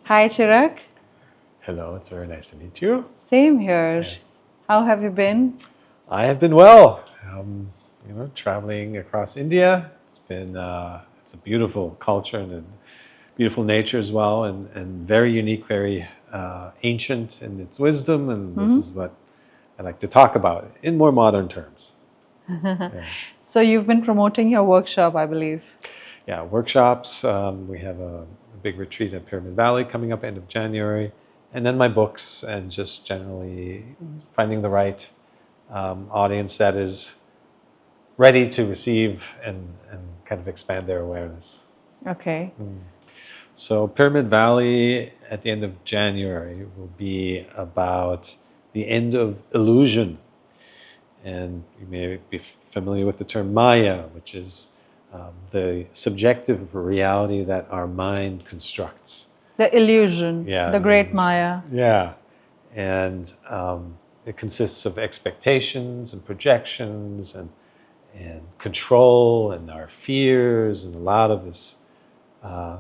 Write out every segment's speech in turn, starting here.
Hi, Cirak. Hello, it's very nice to meet you. Same here. Yes. How have you been? I have been well. Traveling across India. It's a beautiful culture and a beautiful nature as well, and very unique, very ancient in its wisdom. And this is what I like to talk about in more modern terms. Yes. So, you've been promoting your workshop, I believe. Yeah, workshops. We have a big retreat at Pyramid Valley coming up end of January, and then my books, and just generally finding the right audience that is ready to receive and kind of expand their awareness. Okay. So Pyramid Valley at the end of January will be about the end of illusion. And you may be familiar with the term Maya, which is the subjective reality that our mind constructs. The illusion, Yeah, the the great illusion. Maya. Yeah. And it consists of expectations and projections and control and our fears and a lot of this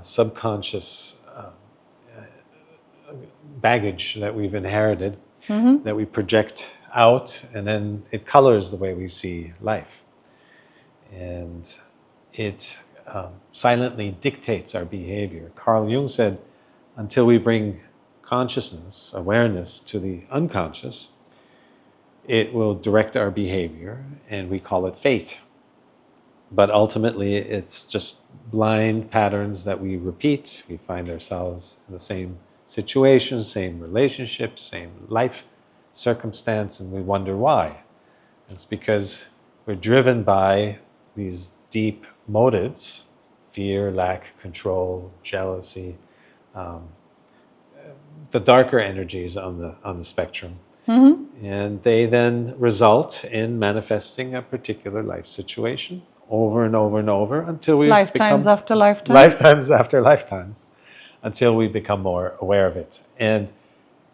subconscious baggage that we've inherited that we project out, and then it colors the way we see life. And it silently dictates our behavior. Carl Jung said, until we bring consciousness, awareness to the unconscious, it will direct our behavior, and we call it fate. But ultimately, it's just blind patterns that we repeat. We find ourselves in the same situation, same relationship, same life circumstance, and we wonder why. It's because we're driven by these deep motives: fear, lack, control, jealousy, the darker energies on the spectrum. And they then result in manifesting a particular life situation over and over and over until we Lifetimes become after lifetimes. lifetimes after lifetimes, until we become more aware of it. And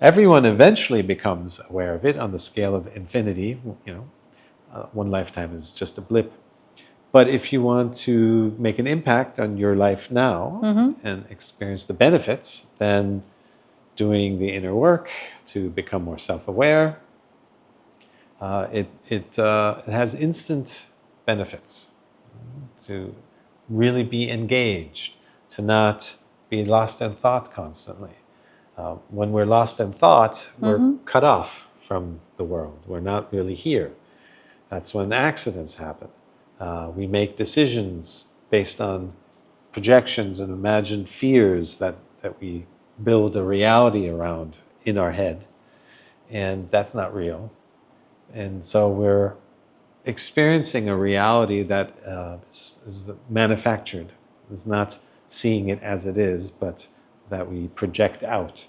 everyone eventually becomes aware of it on the scale of infinity. One lifetime is just a blip. But if you want to make an impact on your life now and experience the benefits, then doing the inner work to become more self-aware, it has instant benefits. To really be engaged, to not be lost in thought constantly. When we're lost in thought, we're cut off from the world. We're not really here. That's when accidents happen. We make decisions based on projections and imagined fears that we build a reality around in our head. And that's not real. And so we're experiencing a reality that is manufactured. It's not seeing it as it is, but that we project out.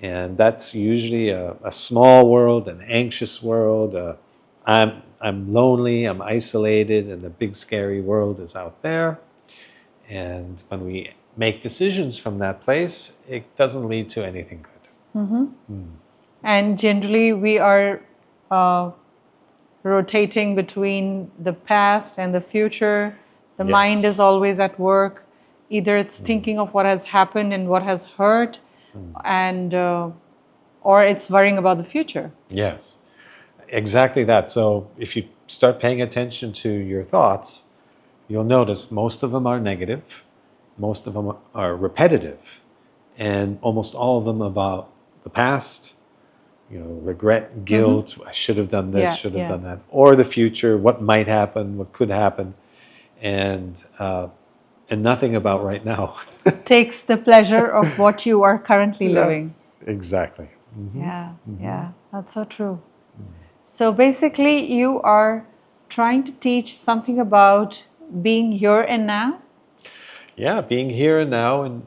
And that's usually a small world, an anxious world. I'm lonely, I'm isolated, and the big scary world is out there. And when we make decisions from that place, it doesn't lead to anything good. And generally, we are rotating between the past and the future. The mind is Yes. always at work. Either it's thinking of what has happened and what has hurt, and or it's worrying about the future. Yes, exactly that. So if you start paying attention to your thoughts, you'll notice most of them are negative, most of them are repetitive, and almost all of them about the past. Regret, guilt, I should have done this, should have done that, or the future, what might happen, what could happen, and nothing about right now. Takes the pleasure of what you are currently living. Yes, exactly. Yeah, that's so true. So basically, you are trying to teach something about being here and now. Yeah, being here and now, and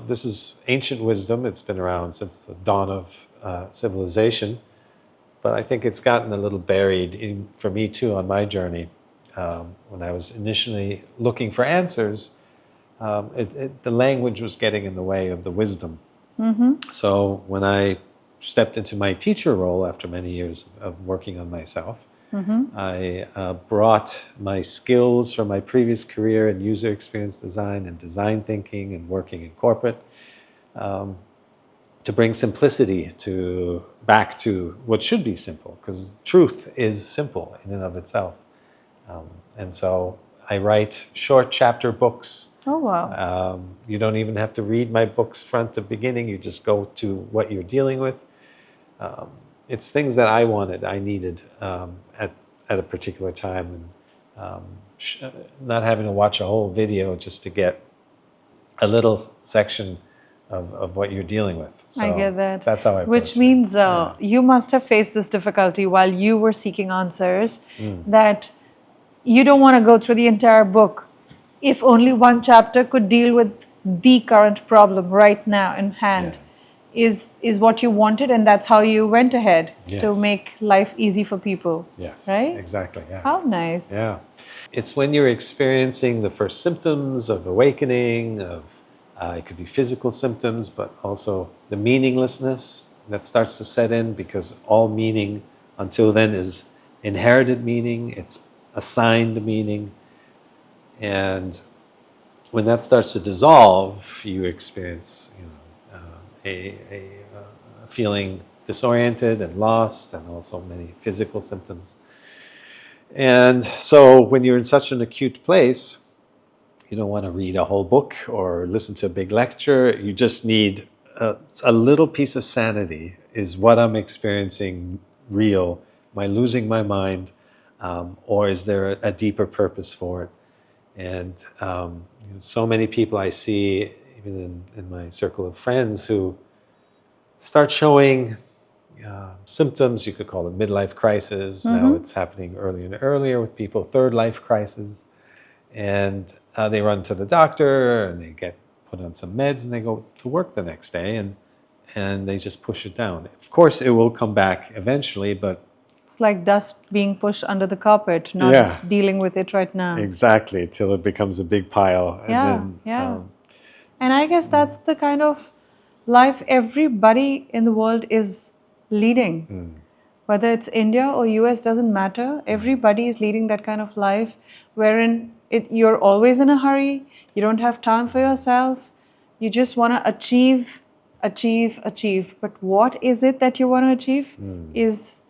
this is ancient wisdom. It's been around since the dawn of civilization, but I think it's gotten a little buried for me too on my journey. When I was initially looking for answers, the language was getting in the way of the wisdom. So when I stepped into my teacher role after many years of working on myself, I brought my skills from my previous career in user experience design and design thinking and working in corporate to bring simplicity back to what should be simple, because truth is simple in and of itself. And so I write short chapter books. Oh, wow. You don't even have to read my books front to beginning. You just go to what you're dealing with. It's things that I wanted, I needed at a particular time, and not having to watch a whole video just to get a little section of what you're dealing with. So I get that. That's how I approach Which it. means you must have faced this difficulty while you were seeking answers, that you don't want to go through the entire book if only one chapter could deal with the current problem right now in hand. Is what you wanted, and that's how you went ahead to make life easy for people. Yes, right? exactly. Yeah. How nice. Yeah. It's when you're experiencing the first symptoms of awakening, it could be physical symptoms, but also the meaninglessness that starts to set in, because all meaning until then is inherited meaning, it's assigned meaning. And when that starts to dissolve, you experience a feeling disoriented and lost, and also many physical symptoms. And so when you're in such an acute place, you don't want to read a whole book or listen to a big lecture. You just need a little piece of sanity. Is what I'm experiencing real? Am I losing my mind? Or is there a deeper purpose for it? And so many people I see, even in my circle of friends, who start showing symptoms. You could call it midlife crisis. Now it's happening earlier and earlier with people, third life crisis. And they run to the doctor and they get put on some meds and they go to work the next day, and they just push it down. Of course, it will come back eventually, but it's like dust being pushed under the carpet, not dealing with it right now. Exactly, till it becomes a big pile. And and I guess that's the kind of life everybody in the world is leading. Whether it's India or US, doesn't matter. Everybody is leading that kind of life wherein you're always in a hurry. You don't have time for yourself. You just want to achieve. But what is it that you want to achieve is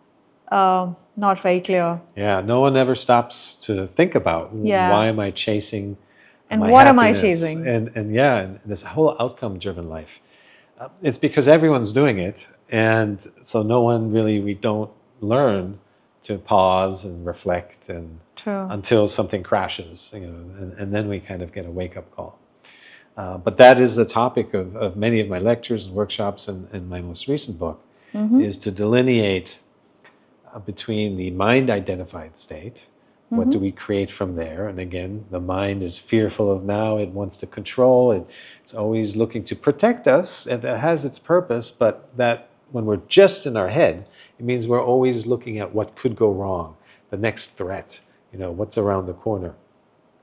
not very clear. Yeah, no one ever stops to think about why am I chasing and my what happiness? Am I chasing? And this whole outcome-driven life. It's because everyone's doing it, and so we don't learn to pause and reflect until something crashes, and then we kind of get a wake-up call. But that is the topic of many of my lectures and workshops, and my most recent book is to delineate between the mind-identified state. What do we create from there? And again, the mind is fearful of now. It wants to control. It's always looking to protect us. And it has its purpose, but that when we're just in our head, it means we're always looking at what could go wrong, the next threat, what's around the corner.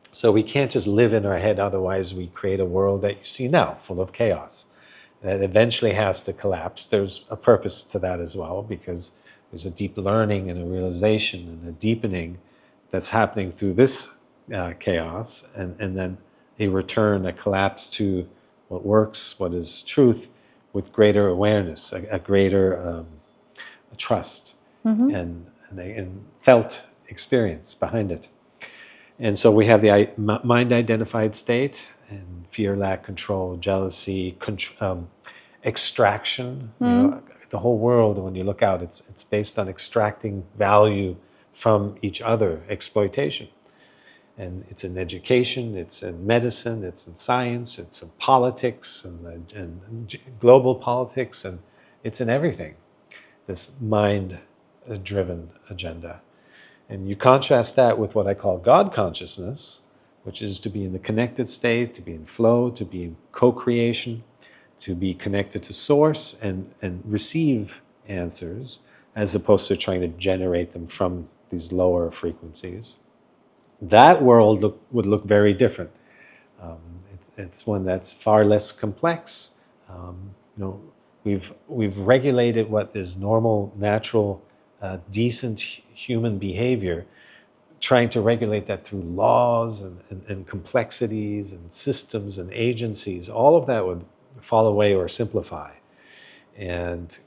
So we can't just live in our head, otherwise we create a world that you see now, full of chaos. That eventually has to collapse. There's a purpose to that as well, because there's a deep learning and a realization and a deepening that's happening through this chaos, and then a return, a collapse to what works, what is truth, with greater awareness, a greater trust, and felt experience behind it. And so we have the mind-identified state, and fear, lack, control, jealousy, extraction. The whole world, when you look out, it's based on extracting value from each other, exploitation. And it's in education, it's in medicine, it's in science, it's in politics, and global politics, and it's in everything, this mind-driven agenda. And you contrast that with what I call God consciousness, which is to be in the connected state, to be in flow, to be in co-creation, to be connected to source and receive answers, as opposed to trying to generate them from these lower frequencies. That world would look very different. It's one that's far less complex. We've regulated what is normal, natural, decent human behavior, trying to regulate that through laws and complexities and systems and agencies. All of that would fall away or simplify. And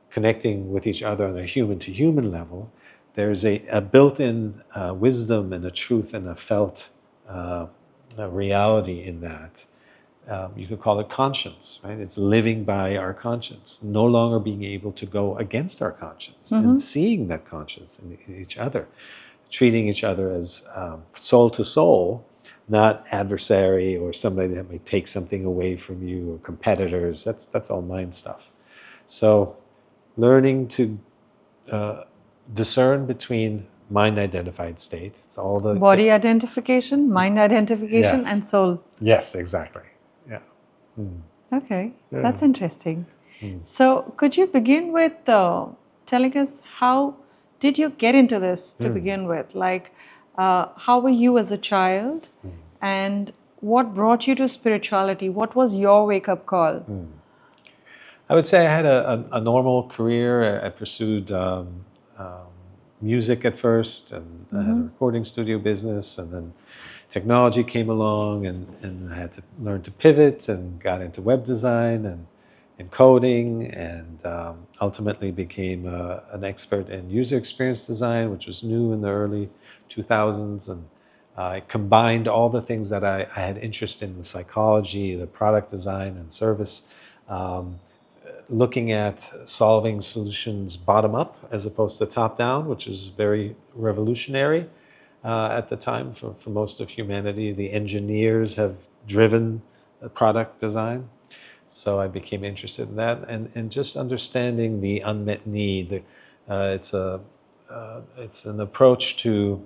connecting with each other on a human-to-human level, there's a built-in wisdom and a truth and a felt a reality in that. You could call it conscience, right? It's living by our conscience, no longer being able to go against our conscience and seeing that conscience in each other, treating each other as soul to soul, not adversary or somebody that may take something away from you or competitors. That's all mind stuff. So learning to discern between mind-identified state. It's all the Body identification, mind identification, Yes. and soul. Yes, exactly. Yeah. Okay, Yeah. that's interesting. So, could you begin with telling us how did you get into this to begin with? Like, how were you as a child, and what brought you to spirituality? What was your wake-up call? I would say I had a normal career. I pursued music at first, and I had a recording studio business, and then technology came along, and I had to learn to pivot and got into web design and coding, and ultimately became an expert in user experience design, which was new in the early 2000s. And I combined all the things that I had interest in, the psychology, the product design and service, looking at solving solutions bottom up as opposed to top down, which is very revolutionary at the time for most of humanity. The engineers have driven product design. So I became interested in that, and just understanding the unmet need. It's an approach to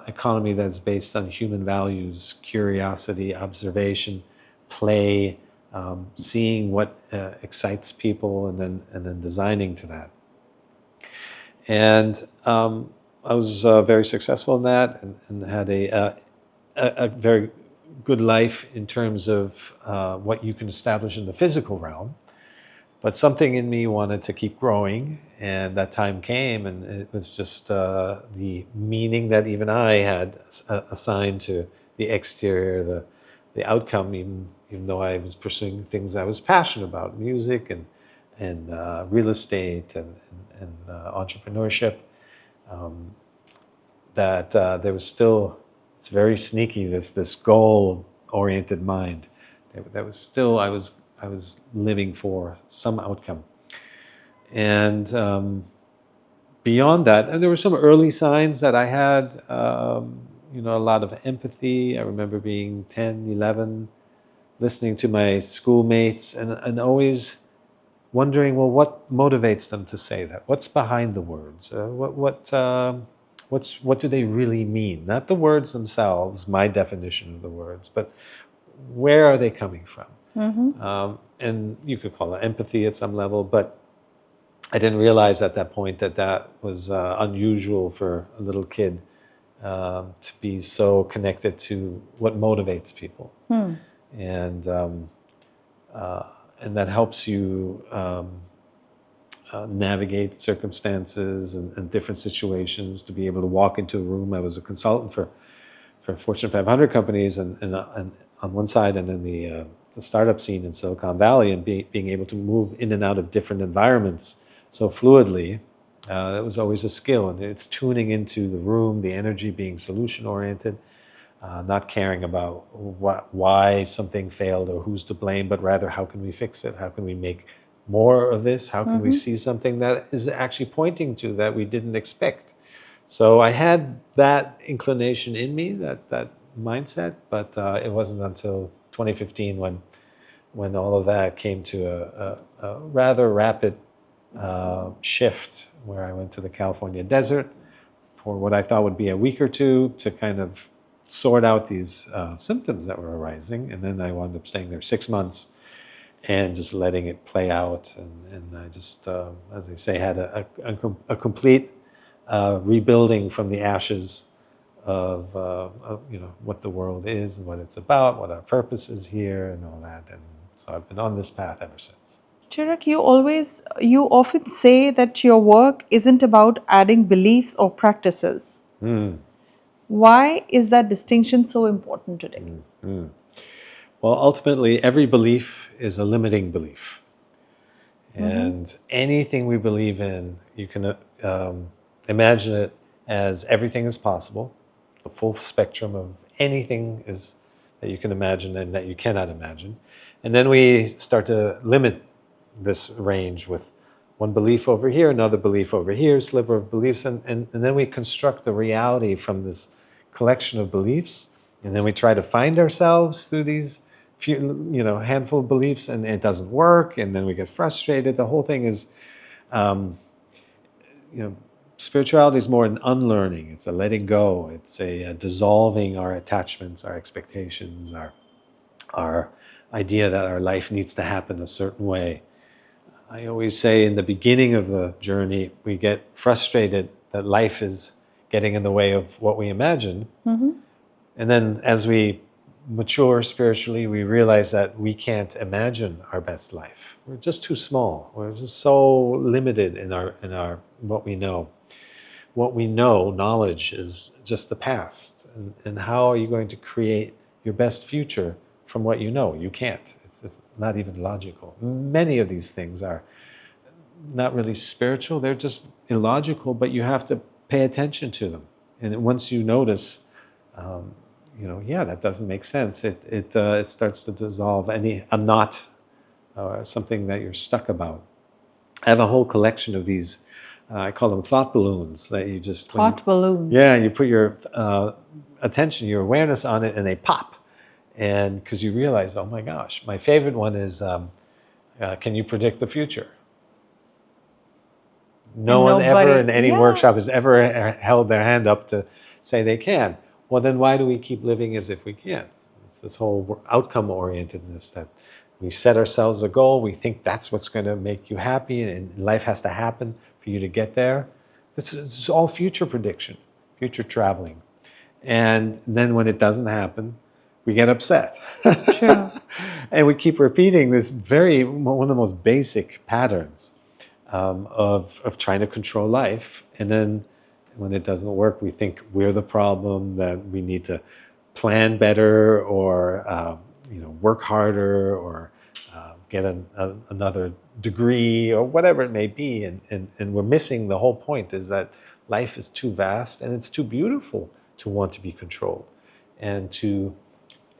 economy that's based on human values, curiosity, observation, play, seeing what excites people, and then designing to that. And I was very successful in that, and had a very good life in terms of what you can establish in the physical realm. But something in me wanted to keep growing, and that time came, and it was just the meaning that even I had assigned to the exterior, the outcome, even though I was pursuing things I was passionate about, music and real estate and entrepreneurship, that there was still, it's very sneaky, this goal-oriented mind. That was still, I was living for some outcome. And beyond that, and there were some early signs that I had, a lot of empathy. I remember being 10, 11, listening to my schoolmates and always wondering, well, what motivates them to say that? What's behind the words? What do they really mean? Not the words themselves, my definition of the words, but where are they coming from? And you could call it empathy at some level, but I didn't realize at that point that was unusual for a little kid to be so connected to what motivates people. And that helps you navigate circumstances and different situations, to be able to walk into a room. I was a consultant for Fortune 500 companies, and on one side, and then the startup scene in Silicon Valley, and being able to move in and out of different environments so fluidly. It was always a skill, and it's tuning into the room, the energy, being solution oriented, not caring about why something failed or who's to blame, but rather how can we fix it? How can we make more of this? How can we see something that is actually pointing to that we didn't expect? So I had that inclination in me, that mindset, but it wasn't until 2015 when all of that came to a rather rapid shift, where I went to the California desert for what I thought would be a week or two to kind of sort out these symptoms that were arising. And then I wound up staying there 6 months and just letting it play out. And I just, as they say, had a complete rebuilding from the ashes of what the world is and what it's about, what our purpose is here, and all that. And so I've been on this path ever since. Cirak, you often say that your work isn't about adding beliefs or practices. Why is that distinction so important today? Well, ultimately, every belief is a limiting belief. And anything we believe in, you can imagine it as everything is possible. The full spectrum of anything is that you can imagine and that you cannot imagine. And then we start to limit this range with one belief over here, another belief over here, sliver of beliefs, and then we construct the reality from this collection of beliefs. And then we try to find ourselves through these few, handful of beliefs, and it doesn't work, and then we get frustrated. The whole thing is, spirituality is more an unlearning. It's a letting go. It's a dissolving our attachments, our expectations, our idea that our life needs to happen a certain way. I always say in the beginning of the journey, we get frustrated that life is getting in the way of what we imagine. And then as we mature spiritually, we realize that we can't imagine our best life. We're just too small. We're just so limited in our what we know. What we know, knowledge, is just the past. And how are you going to create your best future from what you know? You can't. It's not even logical. Many of these things are not really spiritual. They're just illogical, but you have to pay attention to them. And once you notice, that doesn't make sense. It starts to dissolve a knot or something that you're stuck about. I have a whole collection of these. I call them thought balloons that you just balloons. Yeah, you put your attention, your awareness on it, and they pop. And because you realize, oh my gosh, my favorite one is, can you predict the future? No one ever in any workshop has ever held their hand up to say they can. Well, then why do we keep living as if we can? It's this whole outcome orientedness that we set ourselves a goal. We think that's what's going to make you happy, and life has to happen for you to get there. This is all future prediction, future traveling. And then when it doesn't happen, we get upset. Sure. And we keep repeating this one of the most basic patterns of trying to control life. And then when it doesn't work, we think we're the problem, that we need to plan better or work harder or get another degree or whatever it may be. And we're missing the whole point, is that life is too vast and it's too beautiful to want to be controlled, and to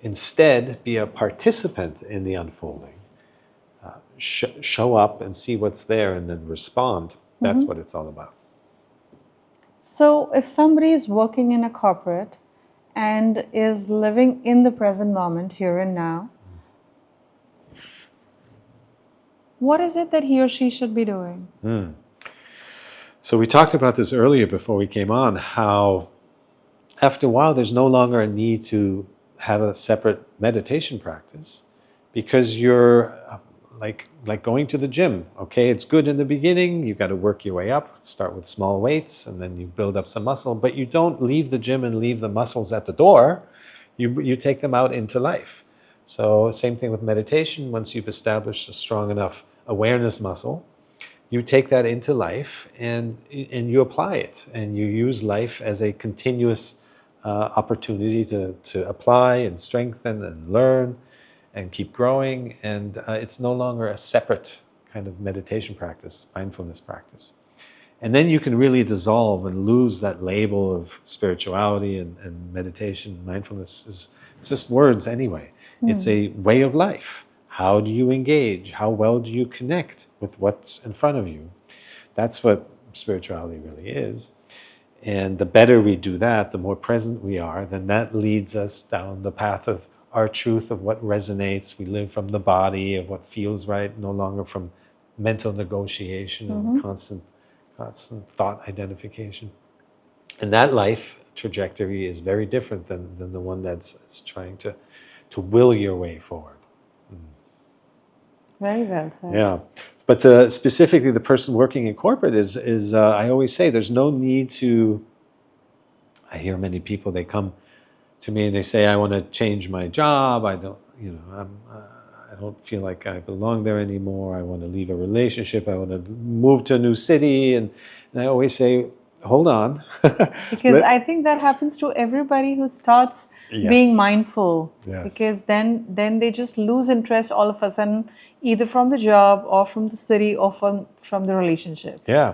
instead be a participant in the unfolding. Show up and see what's there and then respond. That's what it's all about. So if somebody is working in a corporate and is living in the present moment, here and now, what is it that he or she should be doing? So we talked about this earlier before we came on, how after a while there's no longer a need to have a separate meditation practice, because you're like going to the gym. Okay, it's good in the beginning. You got to work your way up. Start with small weights, and then you build up some muscle. But you don't leave the gym and leave the muscles at the door. You take them out into life. So same thing with meditation. Once you've established a strong enough awareness muscle, you take that into life and you apply it, and you use life as a continuous opportunity to apply and strengthen and learn and keep growing. And it's no longer a separate kind of meditation practice, mindfulness practice. And then you can really dissolve and lose that label of spirituality and meditation. Mindfulness it's just words anyway. It's a way of life. How do you engage? How well do you connect with what's in front of you? That's what spirituality really is. And the better we do that, the more present we are, then that leads us down the path of our truth, of what resonates. We live from the body, of what feels right, no longer from mental negotiation and constant thought identification. And that life trajectory is very different than the one that's trying to will your way forward. Very well said. Yeah. But specifically the person working in corporate is I always say there's no need to, I hear many people, they come to me and they say, I want to change my job. I don't feel like I belong there anymore. I want to leave a relationship. I want to move to a new city. And I always say, hold on. Because Let- I think that happens to everybody who starts being Yes. mindful. Yes. Because then they just lose interest all of a sudden, either from the job or from the city or from the relationship. Yeah.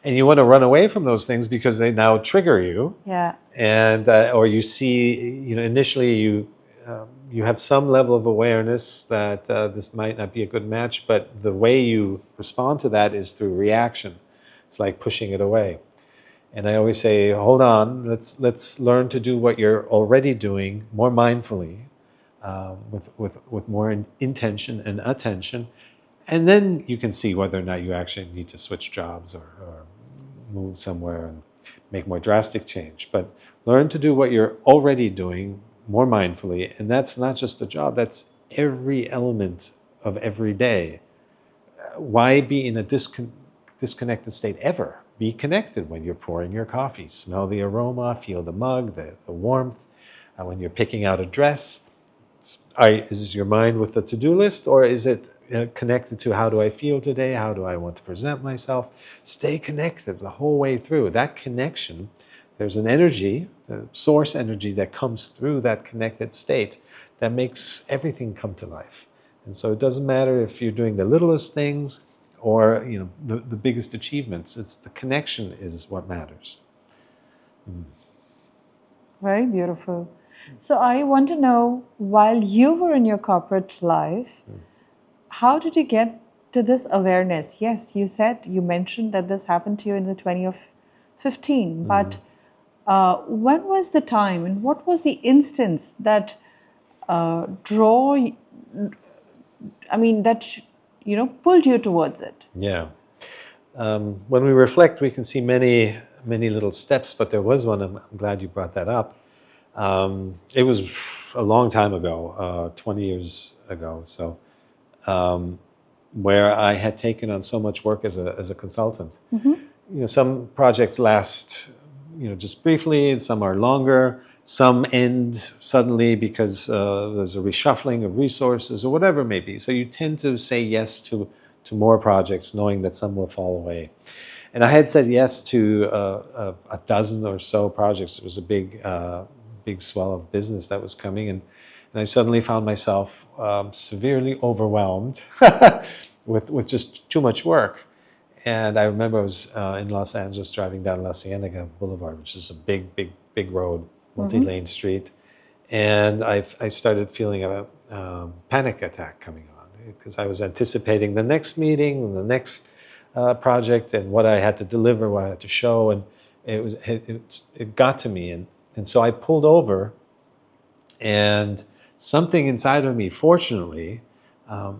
And you want to run away from those things because they now trigger you. Yeah. And or you see, initially you have some level of awareness that this might not be a good match, but the way you respond to that is through reaction. It's like pushing it away. And I always say, hold on, let's learn to do what you're already doing more mindfully, with more intention and attention, and then you can see whether or not you actually need to switch jobs or move somewhere and make more drastic change. But learn to do what you're already doing more mindfully, and that's not just a job, that's every element of every day. Why be in a disconnected state ever? Be connected when you're pouring your coffee. Smell the aroma, feel the mug, the warmth. When you're picking out a dress, is your mind with the to-do list, or is it connected to how do I feel today? How do I want to present myself? Stay connected the whole way through. That connection, there's an energy, the source energy that comes through that connected state that makes everything come to life. And so it doesn't matter if you're doing the littlest things or the biggest achievements. It's the connection is what matters. Very beautiful. So I want to know, while you were in your corporate life, how did you get to this awareness? Yes, you mentioned that this happened to you in the 20 of 15, but when was the time and what was the instance that pulled you towards it? Yeah. When we reflect, we can see many, many little steps, but there was one, I'm glad you brought that up. It was a long time ago, 20 years ago, so where I had taken on so much work as a consultant. Some projects last, just briefly, and some are longer. Some end suddenly because there's a reshuffling of resources or whatever it may be. So you tend to say yes to more projects, knowing that some will fall away. And I had said yes to a dozen or so projects. It was a big swell of business that was coming, and I suddenly found myself severely overwhelmed with just too much work. And I remember I was in Los Angeles driving down La Cienega Boulevard, which is a big road, multi-lane street, and I started feeling a panic attack coming on because I was anticipating the next meeting and the next project and what I had to deliver, what I had to show, and it got to me, and so I pulled over, and something inside of me, fortunately,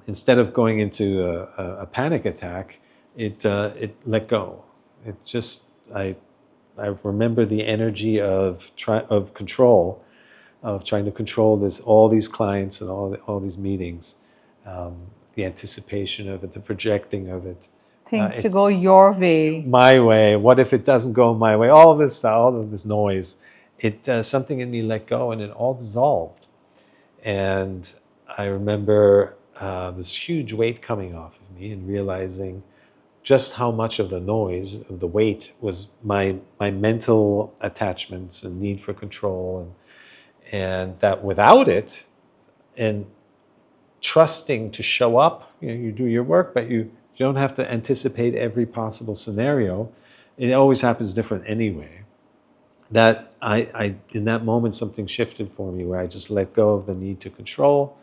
instead of going into a panic attack, it let go. It just I remember the energy of control, of trying to control all these clients and all these meetings, the anticipation of it, the projecting of it. Things to go your way. My way. What if it doesn't go my way? All of this stuff, all of this noise. Something in me let go, and it all dissolved. And I remember this huge weight coming off of me, and realizing just how much of the noise, of the weight, was my mental attachments and need for control, and that without it, and trusting to show up, you do your work, but you don't have to anticipate every possible scenario. It always happens different anyway. That I in that moment, something shifted for me where I just let go of the need to control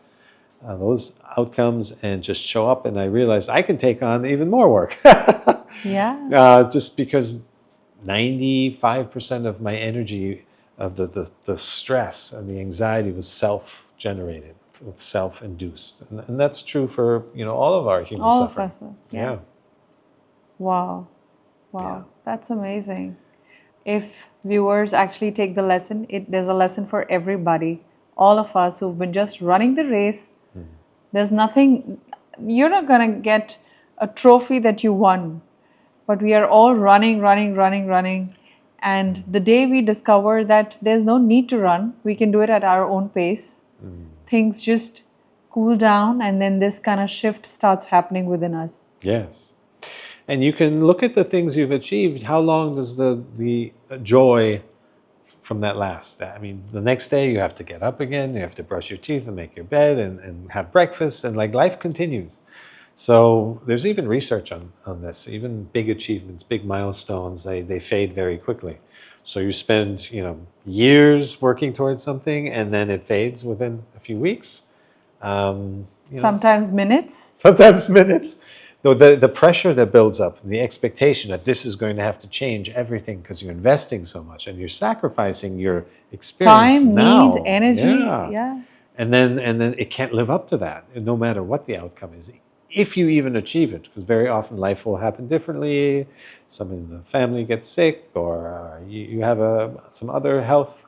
those outcomes and just show up, and I realized I can take on even more work. Yeah. Just because 95% of my energy, of the stress and the anxiety, was self-generated, self-induced, and that's true for all of our human All suffering. of us. Yes. Wow. Yeah. That's amazing. If viewers actually take the lesson, there's a lesson for everybody. All of us who've been just running the race, there's nothing, you're not going to get a trophy that you won, but we are all running. And the day we discover that there's no need to run, we can do it at our own pace, things just cool down, and then this kind of shift starts happening within us. Yes. And you can look at the things you've achieved. How long does the joy from that last? I mean, the next day you have to get up again, you have to brush your teeth and make your bed and have breakfast, and like life continues. So there's even research on this. Even big achievements, big milestones, they fade very quickly. So you spend, years working towards something, and then it fades within a few weeks. Sometimes minutes. Sometimes minutes. Though the pressure that builds up, the expectation that this is going to have to change everything because you're investing so much and you're sacrificing your experience Time, now. need, energy. Yeah. Yeah. And then it can't live up to that, no matter what the outcome is. If you even achieve it, because very often life will happen differently. Someone in the family gets sick, or you have some other health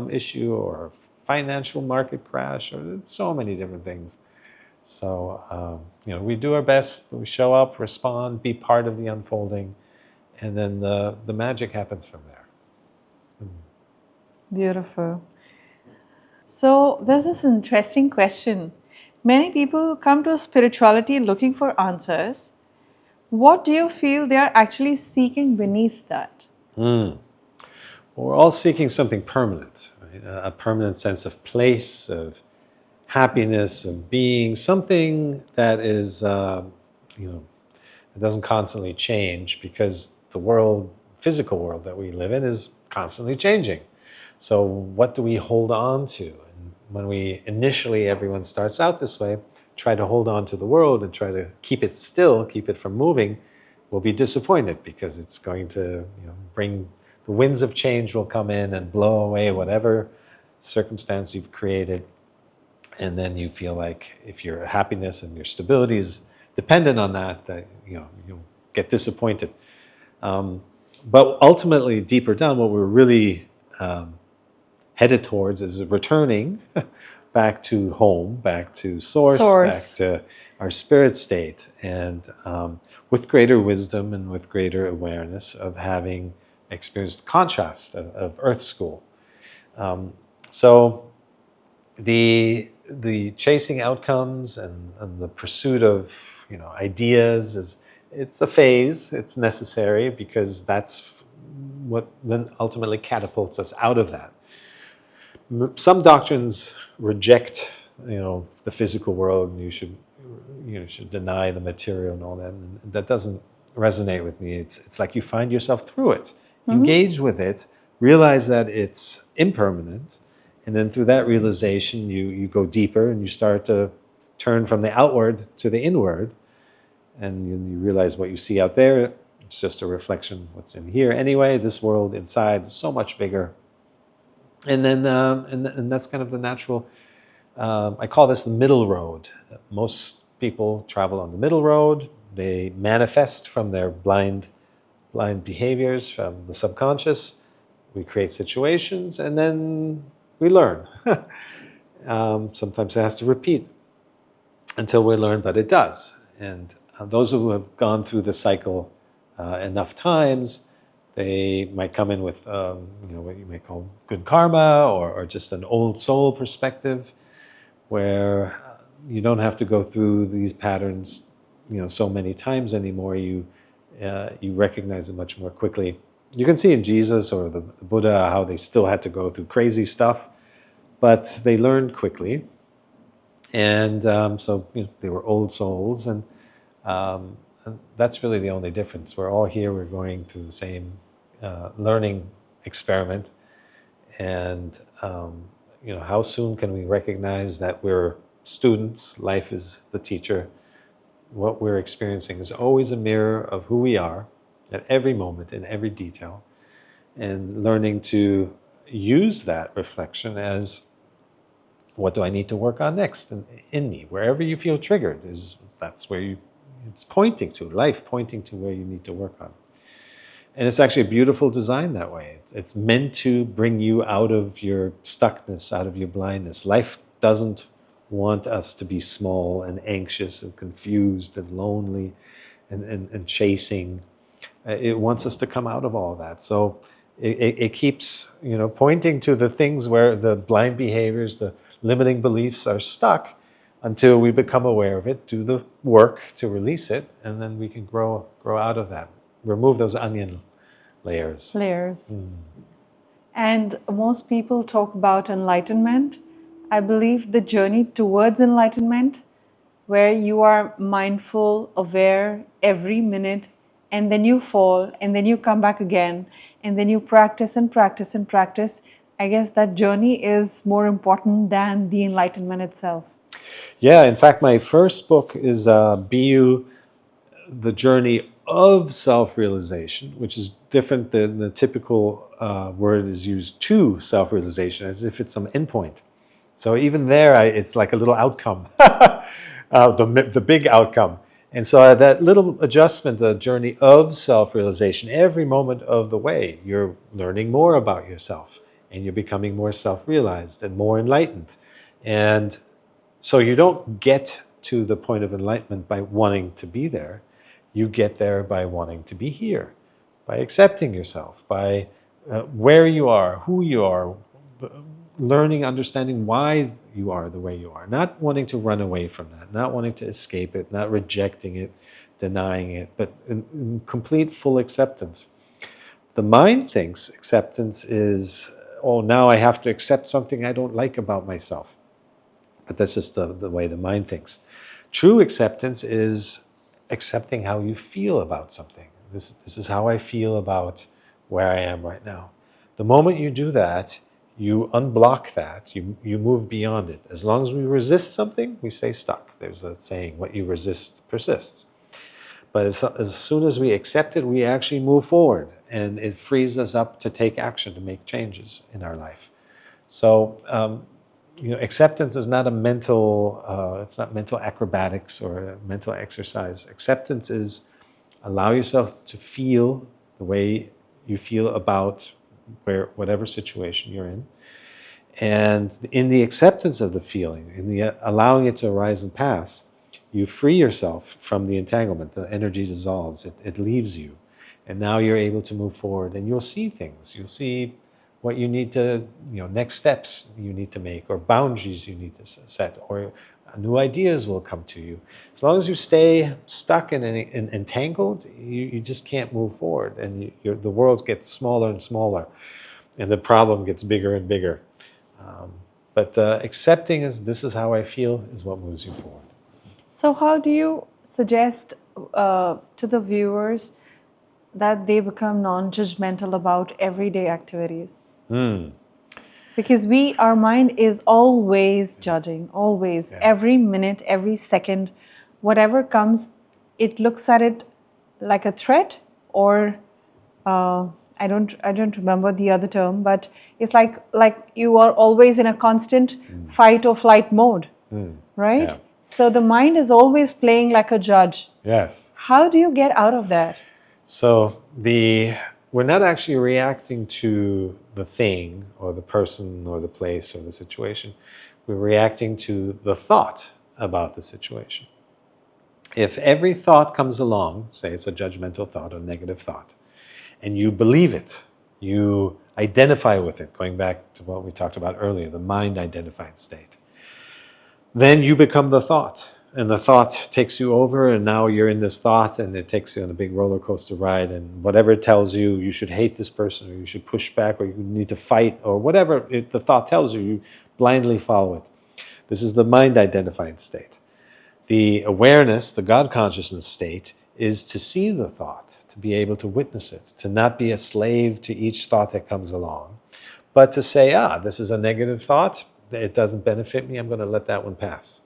issue, or financial market crash, or so many different things. So, we do our best, we show up, respond, be part of the unfolding, and then the magic happens from there. Beautiful. So there's this interesting question. Many people come to spirituality looking for answers. What do you feel they are actually seeking beneath that? Well, we're all seeking something permanent, right? A permanent sense of place, of happiness, of being, something that is, it doesn't constantly change, because the physical world that we live in is constantly changing. So what do we hold on to? And when initially everyone starts out this way, try to hold on to the world and try to keep it still, keep it from moving, we'll be disappointed, because it's going to bring, the winds of change will come in and blow away whatever circumstance you've created. And then you feel like if your happiness and your stability is dependent on that you'll get disappointed. But ultimately, deeper down, what we're really headed towards is returning back to home, back to source. Back to our spirit state, and with greater wisdom and with greater awareness of having experienced contrast of Earth School. So the chasing outcomes and the pursuit of ideas it's a phase. It's necessary, because that's what then ultimately catapults us out of that. Some doctrines reject the physical world, and you should deny the material and all that. And that doesn't resonate with me. It's like you find yourself through it, engage with it, realize that it's impermanent. And then through that realization, you go deeper, and you start to turn from the outward to the inward. And you realize what you see out there, it's just a reflection of what's in here. Anyway, this world inside is so much bigger. And then and that's kind of the natural, I call this the middle road. Most people travel on the middle road. They manifest from their blind behaviors, from the subconscious. We create situations, and then we learn. Sometimes it has to repeat until we learn, but it does. And those who have gone through the cycle enough times, they might come in with what you may call good karma, or just an old soul perspective, where you don't have to go through these patterns so many times anymore. You recognize it much more quickly. You can see in Jesus or the Buddha how they still had to go through crazy stuff, but they learned quickly. And so they were old souls, and that's really the only difference. We're all here, we're going through the same learning experiment. And how soon can we recognize that we're students, life is the teacher. What we're experiencing is always a mirror of who we are at every moment, in every detail. And learning to use that reflection as, what do I need to work on next in me? Wherever you feel triggered, that's where it's pointing to, life pointing to where you need to work on. And it's actually a beautiful design that way. It's meant to bring you out of your stuckness, out of your blindness. Life doesn't want us to be small and anxious and confused and lonely and chasing. It wants us to come out of all that. So it keeps pointing to the things where the blind behaviors, the limiting beliefs are stuck, until we become aware of it, do the work to release it, and then we can grow out of that. Remove those onion layers. And most people talk about enlightenment. I believe the journey towards enlightenment, where you are mindful, aware every minute, and then you fall, and then you come back again, and then you practice and practice and practice. I guess that journey is more important than the enlightenment itself. Yeah, in fact, my first book is BU, The Journey of Self-Realization, which is different than the typical word is used to self-realization, as if it's some endpoint. So even there, it's like a little outcome, the big outcome. And so that little adjustment, the journey of self-realization, every moment of the way, you're learning more about yourself, and you're becoming more self-realized and more enlightened. And so you don't get to the point of enlightenment by wanting to be there. You get there by wanting to be here, by accepting yourself, by where you are, who you are, learning, understanding why you are the way you are, not wanting to run away from that, not wanting to escape it, not rejecting it, denying it, but in complete full acceptance. The mind thinks acceptance is, oh, now I have to accept something I don't like about myself. But that's just the way the mind thinks. True acceptance is accepting how you feel about something. This is how I feel about where I am right now. The moment you do that, you unblock that, you move beyond it. As long as we resist something, we stay stuck. There's a saying, what you resist persists. But as soon as we accept it, we actually move forward, and it frees us up to take action, to make changes in our life. So, acceptance is not a mental, it's not mental acrobatics or a mental exercise. Acceptance is allow yourself to feel the way you feel about whatever situation you're in. And in the acceptance of the feeling, in the allowing it to arise and pass, you free yourself from the entanglement. The energy dissolves, it leaves you. And now you're able to move forward, and you'll see things. You'll see what you need to, next steps you need to make, or boundaries you need to set, or new ideas will come to you. As long as you stay stuck and entangled, you just can't move forward, and the world gets smaller and smaller, and the problem gets bigger and bigger. But accepting this is how I feel, is what moves you forward. So how do you suggest to the viewers that they become non-judgmental about everyday activities? Because our mind is always judging, always, every minute, every second, whatever comes, it looks at it like a threat, or I don't remember the other term, but it's like you are always in a constant fight or flight mode, right? Yeah. So the mind is always playing like a judge. Yes. How do you get out of that? So we're not actually reacting to the thing or the person or the place or the situation. We're reacting to the thought about the situation. If every thought comes along, say it's a judgmental thought or negative thought, and you believe it, you identify with it, going back to what we talked about earlier, the mind-identified state, then you become the thought. And the thought takes you over, and now you're in this thought, and it takes you on a big roller coaster ride, and whatever it tells you, you should hate this person, or you should push back, or you need to fight, or whatever the thought tells you, you blindly follow it. This is the mind-identified state. The awareness, the God consciousness state, is to see the thought, to be able to witness it, to not be a slave to each thought that comes along, but to say, this is a negative thought, it doesn't benefit me, I'm going to let that one pass.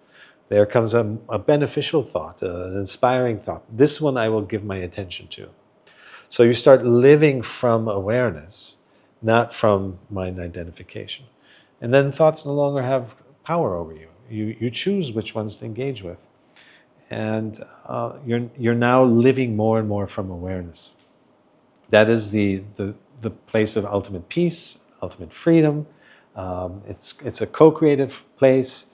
There comes a beneficial thought, an inspiring thought. This one I will give my attention to. So you start living from awareness, not from mind identification. And then thoughts no longer have power over you. You choose which ones to engage with. And you're now living more and more from awareness. That is the place of ultimate peace, ultimate freedom. It's a co-creative place.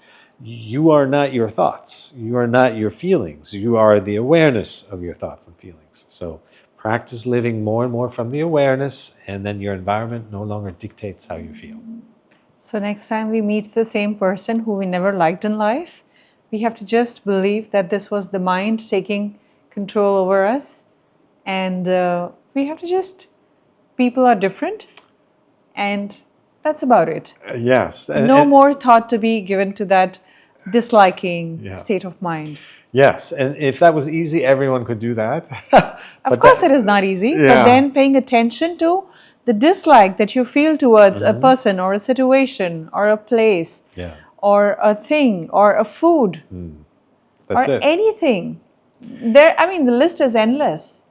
You are not your thoughts. You are not your feelings. You are the awareness of your thoughts and feelings. So practice living more and more from the awareness, and then your environment no longer dictates how you feel. So next time we meet the same person who we never liked in life, we have to just believe that this was the mind taking control over us, and we have to just, people are different, and that's about it. Yes. No more thought to be given to that disliking Yeah. state of mind. Yes, and if that was easy, everyone could do that. Of course, it is not easy, but Yeah. then paying attention to the dislike that you feel towards a person or a situation or a place Yeah, or a thing or a food that's or it. anything. There, I mean, the list is endless.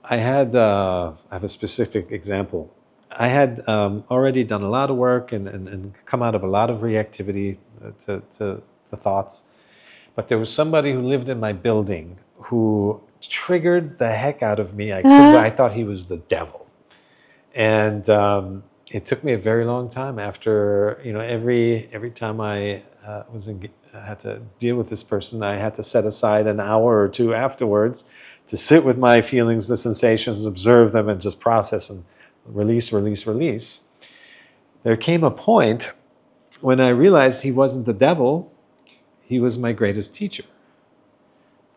I have a specific example. I had already done a lot of work and come out of a lot of reactivity to the thoughts. But there was somebody who lived in my building who triggered the heck out of me. I thought he was the devil. And it took me a very long time after, every time I had to deal with this person, I had to set aside an hour or two afterwards to sit with my feelings, the sensations, observe them, and just process and release, release, release. There came a point when I realized he wasn't the devil, he was my greatest teacher.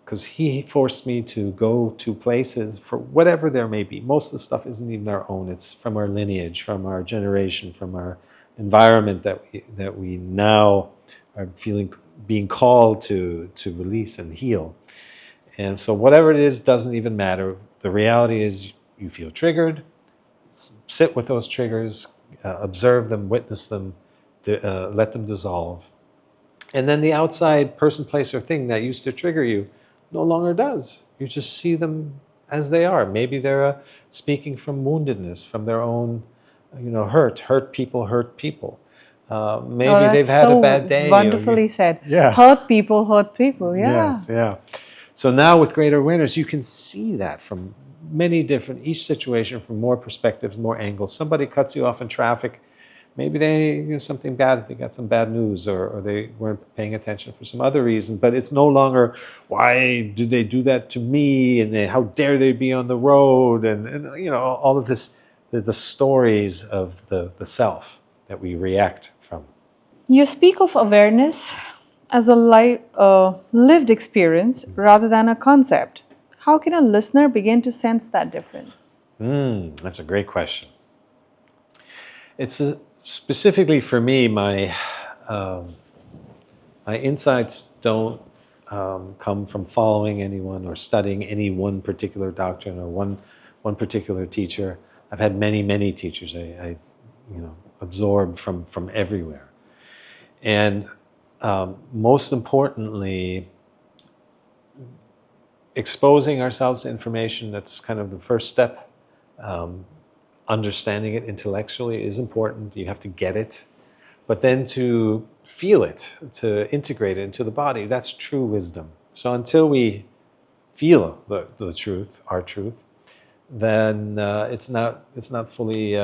Because he forced me to go to places for whatever there may be. Most of the stuff isn't even our own. It's from our lineage, from our generation, from our environment that we now are being called to release and heal. And so whatever it is doesn't even matter. The reality is you feel triggered, sit with those triggers, observe them, witness them, let them dissolve. And then the outside person, place, or thing that used to trigger you no longer does. You just see them as they are. Maybe they're speaking from woundedness, from their own, hurt people hurt people. Maybe they've had a bad day. Wonderfully said. Yeah. Hurt people hurt people. Yeah. Yes, yeah. So now with greater awareness, you can see that from many different, each situation from more perspectives, more angles. Somebody cuts you off in traffic. Maybe they, something bad, they got some bad news, or they weren't paying attention for some other reason. But it's no longer, why did they do that to me? And how dare they be on the road? And all of this, the stories of the self that we react from. You speak of awareness as a lived experience rather than a concept. How can a listener begin to sense that difference? That's a great question. It's specifically for me, my insights don't come from following anyone or studying any one particular doctrine or one particular teacher. I've had many teachers. I absorbed from everywhere. And most importantly, exposing ourselves to information, that's kind of the first step. Understanding it intellectually is important. You have to get it. But then to feel it, to integrate it into the body, that's true wisdom. So until we feel the truth, our truth, then it's not fully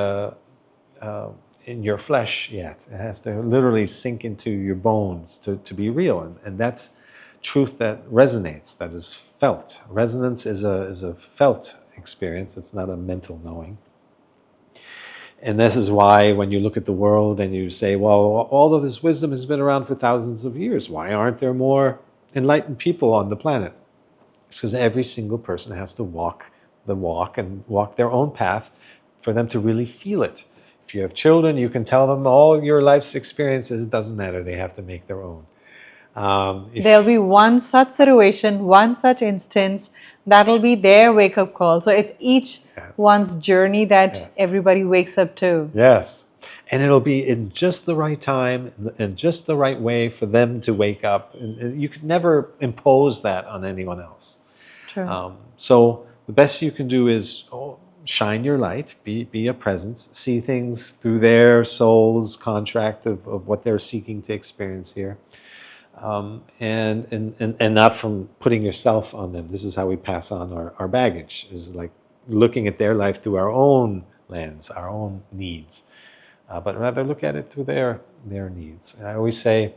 in your flesh yet. It has to literally sink into your bones to be real. And that's truth that resonates, that is felt. Resonance is a felt experience. It's not a mental knowing. And this is why when you look at the world and you say, well, all of this wisdom has been around for thousands of years. Why aren't there more enlightened people on the planet? It's because every single person has to walk the walk and walk their own path for them to really feel it. If you have children, you can tell them all your life's experiences. Doesn't matter. They have to make their own. There'll be one such situation, one such instance, that'll be their wake-up call. So it's each one's journey that everybody wakes up to. Yes. And it'll be in just the right time and just the right way for them to wake up. And you could never impose that on anyone else. True. So the best you can do is shine your light, be a presence, see things through their soul's contract of what they're seeking to experience here. And not from putting yourself on them. This is how we pass on our baggage, is like looking at their life through our own lens, our own needs, but rather look at it through their needs. And I always say,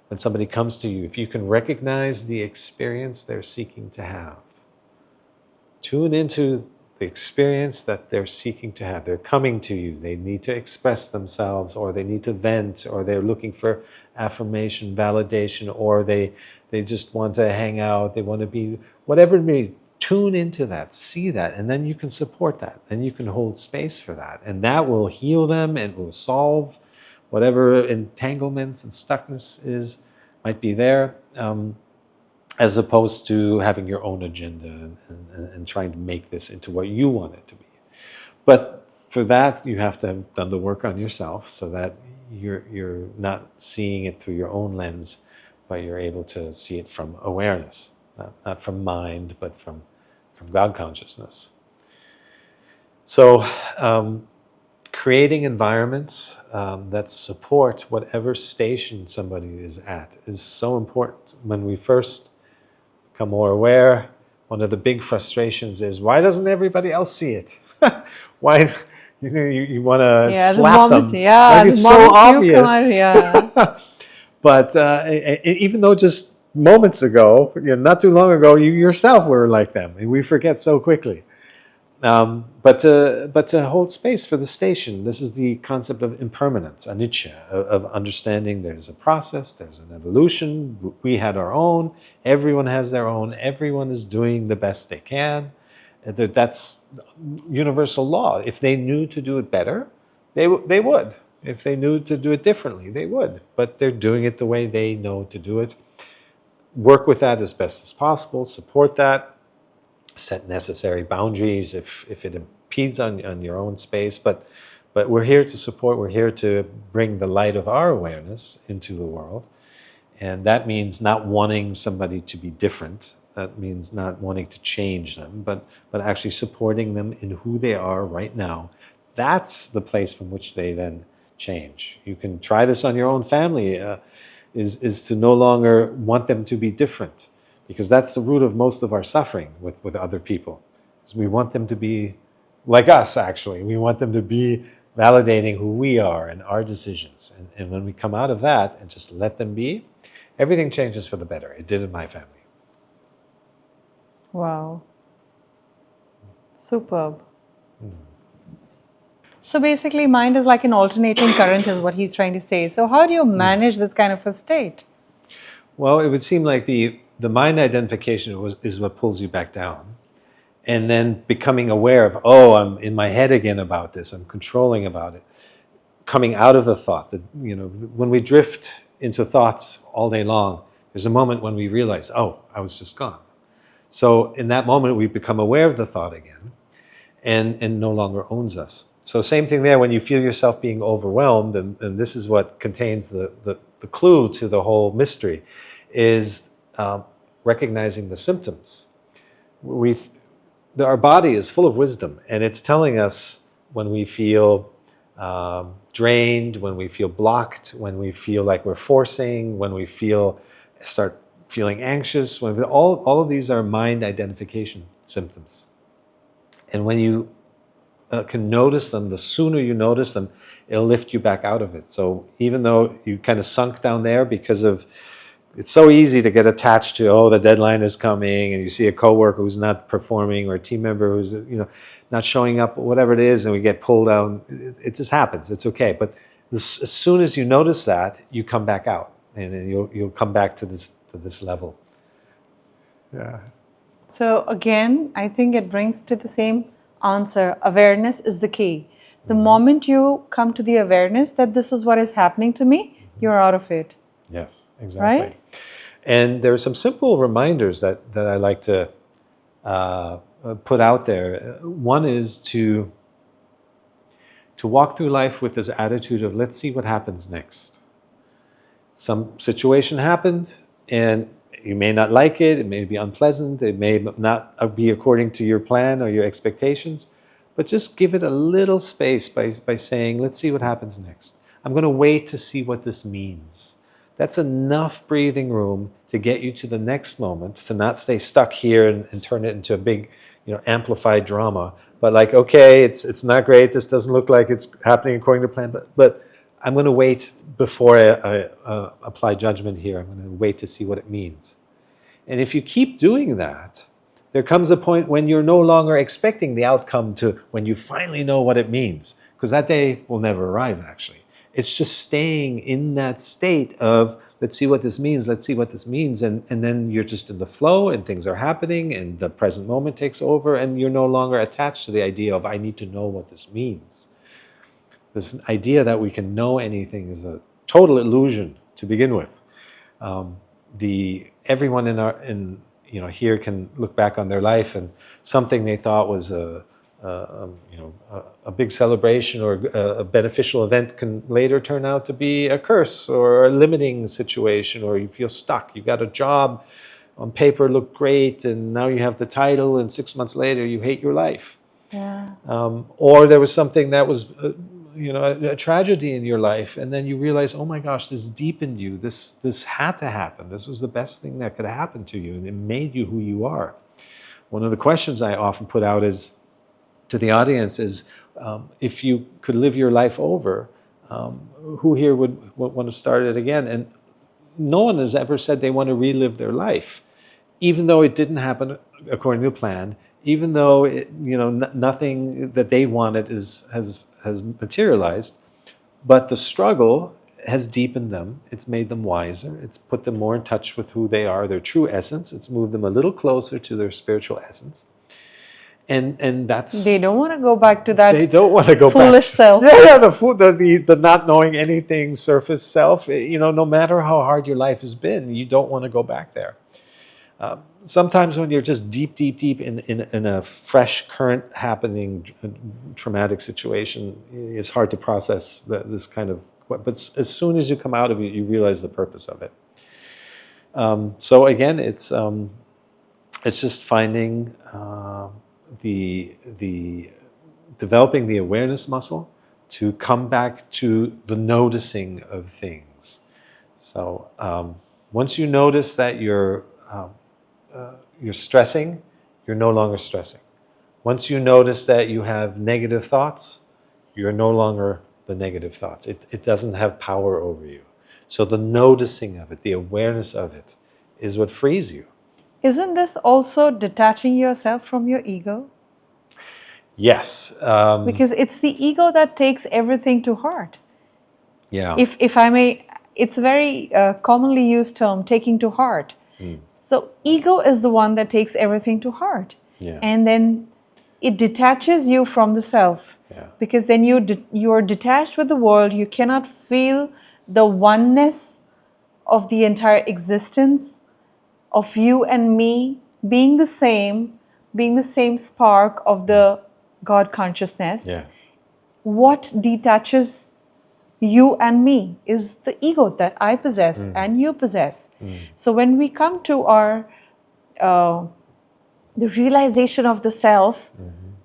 when somebody comes to you, if you can recognize the experience they're seeking to have, tune into the experience that they're seeking to have. They're coming to you. They need to express themselves, or they need to vent, or they're looking for affirmation, validation, or they just want to hang out, they want to be, whatever it may be, tune into that, see that, and then you can support that. Then you can hold space for that. And that will heal them and will solve whatever entanglements and stuckness might be there, as opposed to having your own agenda and trying to make this into what you want it to be. But for that, you have to have done the work on yourself so that you're not seeing it through your own lens, but you're able to see it from awareness, not from mind, but from God consciousness. So creating environments that support whatever station somebody is at is so important. When we first become more aware, one of the big frustrations is, why doesn't everybody else see it? Why, you want to slap them. Yeah, like it's so obvious. But even though just moments ago, not too long ago, you yourself were like them, and we forget so quickly. But to hold space for the station, this is the concept of impermanence, anicca, of understanding there's a process, there's an evolution. We had our own, everyone has their own, everyone is doing the best they can. That's universal law. If they knew to do it better, they would. If they knew to do it differently, they would. But they're doing it the way they know to do it. Work with that as best as possible, support that, set necessary boundaries if it impedes on your own space. But we're here to support, we're here to bring the light of our awareness into the world. And that means not wanting somebody to be different. That means not wanting to change them, but actually supporting them in who they are right now. That's the place from which they then change. You can try this on your own family, is to no longer want them to be different, because that's the root of most of our suffering with other people. Is we want them to be like us, actually. We want them to be validating who we are and our decisions. And when we come out of that and just let them be, everything changes for the better. It did in my family. Wow. Superb. So basically, mind is like an alternating current, is what he's trying to say. So how do you manage this kind of a state? Well, it would seem like the mind identification is what pulls you back down. And then becoming aware of, oh, I'm in my head again about this, I'm controlling about it. Coming out of the thought, that when we drift into thoughts all day long, there's a moment when we realize, oh, I was just gone. So in that moment, we become aware of the thought again, and no longer owns us. So same thing there, when you feel yourself being overwhelmed, and this is what contains the clue to the whole mystery, is recognizing the symptoms. Our body is full of wisdom, and it's telling us when we feel drained, when we feel blocked, when we feel like we're forcing, when we start feeling anxious. All of these are mind identification symptoms. And when you can notice them, the sooner you notice them, it'll lift you back out of it. So even though you kind of sunk down there because of, it's so easy to get attached to, oh, the deadline is coming, and you see a coworker who's not performing, or a team member who's not showing up, whatever it is, and we get pulled down. It just happens. It's okay. But as soon as you notice that, you come back out, and then you'll come back to this level. Yeah. So again, I think it brings to the same answer. Awareness is the key. The moment you come to the awareness that this is what is happening to me, you're out of it. Yes, exactly. Right? And there are some simple reminders that I like to put out there. One is to walk through life with this attitude of, let's see what happens next. Some situation happened, and you may not like it, it may be unpleasant, it may not be according to your plan or your expectations, but just give it a little space by saying, let's see what happens next. I'm going to wait to see what this means. That's enough breathing room to get you to the next moment, to not stay stuck here and turn it into a big, amplified drama. But like, okay, it's not great, this doesn't look like it's happening according to plan, but I'm going to wait before I apply judgment here. I'm going to wait to see what it means. And if you keep doing that, there comes a point when you're no longer expecting the outcome to when you finally know what it means, because that day will never arrive, actually. It's just staying in that state of, let's see what this means, let's see what this means. And then you're just in the flow and things are happening and the present moment takes over and you're no longer attached to the idea of, I need to know what this means. This idea that we can know anything is a total illusion to begin with. Everyone here can look back on their life and something they thought was a big celebration or a beneficial event can later turn out to be a curse or a limiting situation, or you feel stuck. You got a job on paper, looked great, and now you have the title, and 6 months later you hate your life. Yeah. Or there was something that was a tragedy in your life, and then you realize, oh my gosh, this deepened you. This had to happen. This was the best thing that could happen to you, and it made you who you are. One of the questions I often put out to the audience is, if you could live your life over, who here would want to start it again? And no one has ever said they want to relive their life, even though it didn't happen according to plan, even though nothing that they wanted has materialized, but the struggle has deepened them. It's made them wiser. It's put them more in touch with who they are, their true essence. It's moved them a little closer to their spiritual essence. And that's, They don't want to go back to that. They don't want to go foolish back. self. Yeah, the not knowing anything surface self. No matter how hard your life has been, you don't want to go back there. Sometimes when you're just deep in a fresh current happening traumatic situation, it's hard to process this kind of. But as soon as you come out of it, you realize the purpose of it. So again, it's just finding the developing the awareness muscle to come back to the noticing of things. So once you notice that you're stressing, you're no longer stressing. Once you notice that you have negative thoughts, you're no longer the negative thoughts. It doesn't have power over you. So the noticing of it, the awareness of it, is what frees you. Isn't this also detaching yourself from your ego? Yes. Because it's the ego that takes everything to heart. Yeah. If I may, it's a very commonly used term, taking to heart. So ego is the one that takes everything to heart. Yeah. And then it detaches you from the self. Yeah. Because then you're detached with the world. You cannot feel the oneness of the entire existence of you and me being the same spark of the God consciousness. Yes. What detaches you and me is the ego that I possess and you possess. So when we come to our the realization of the self,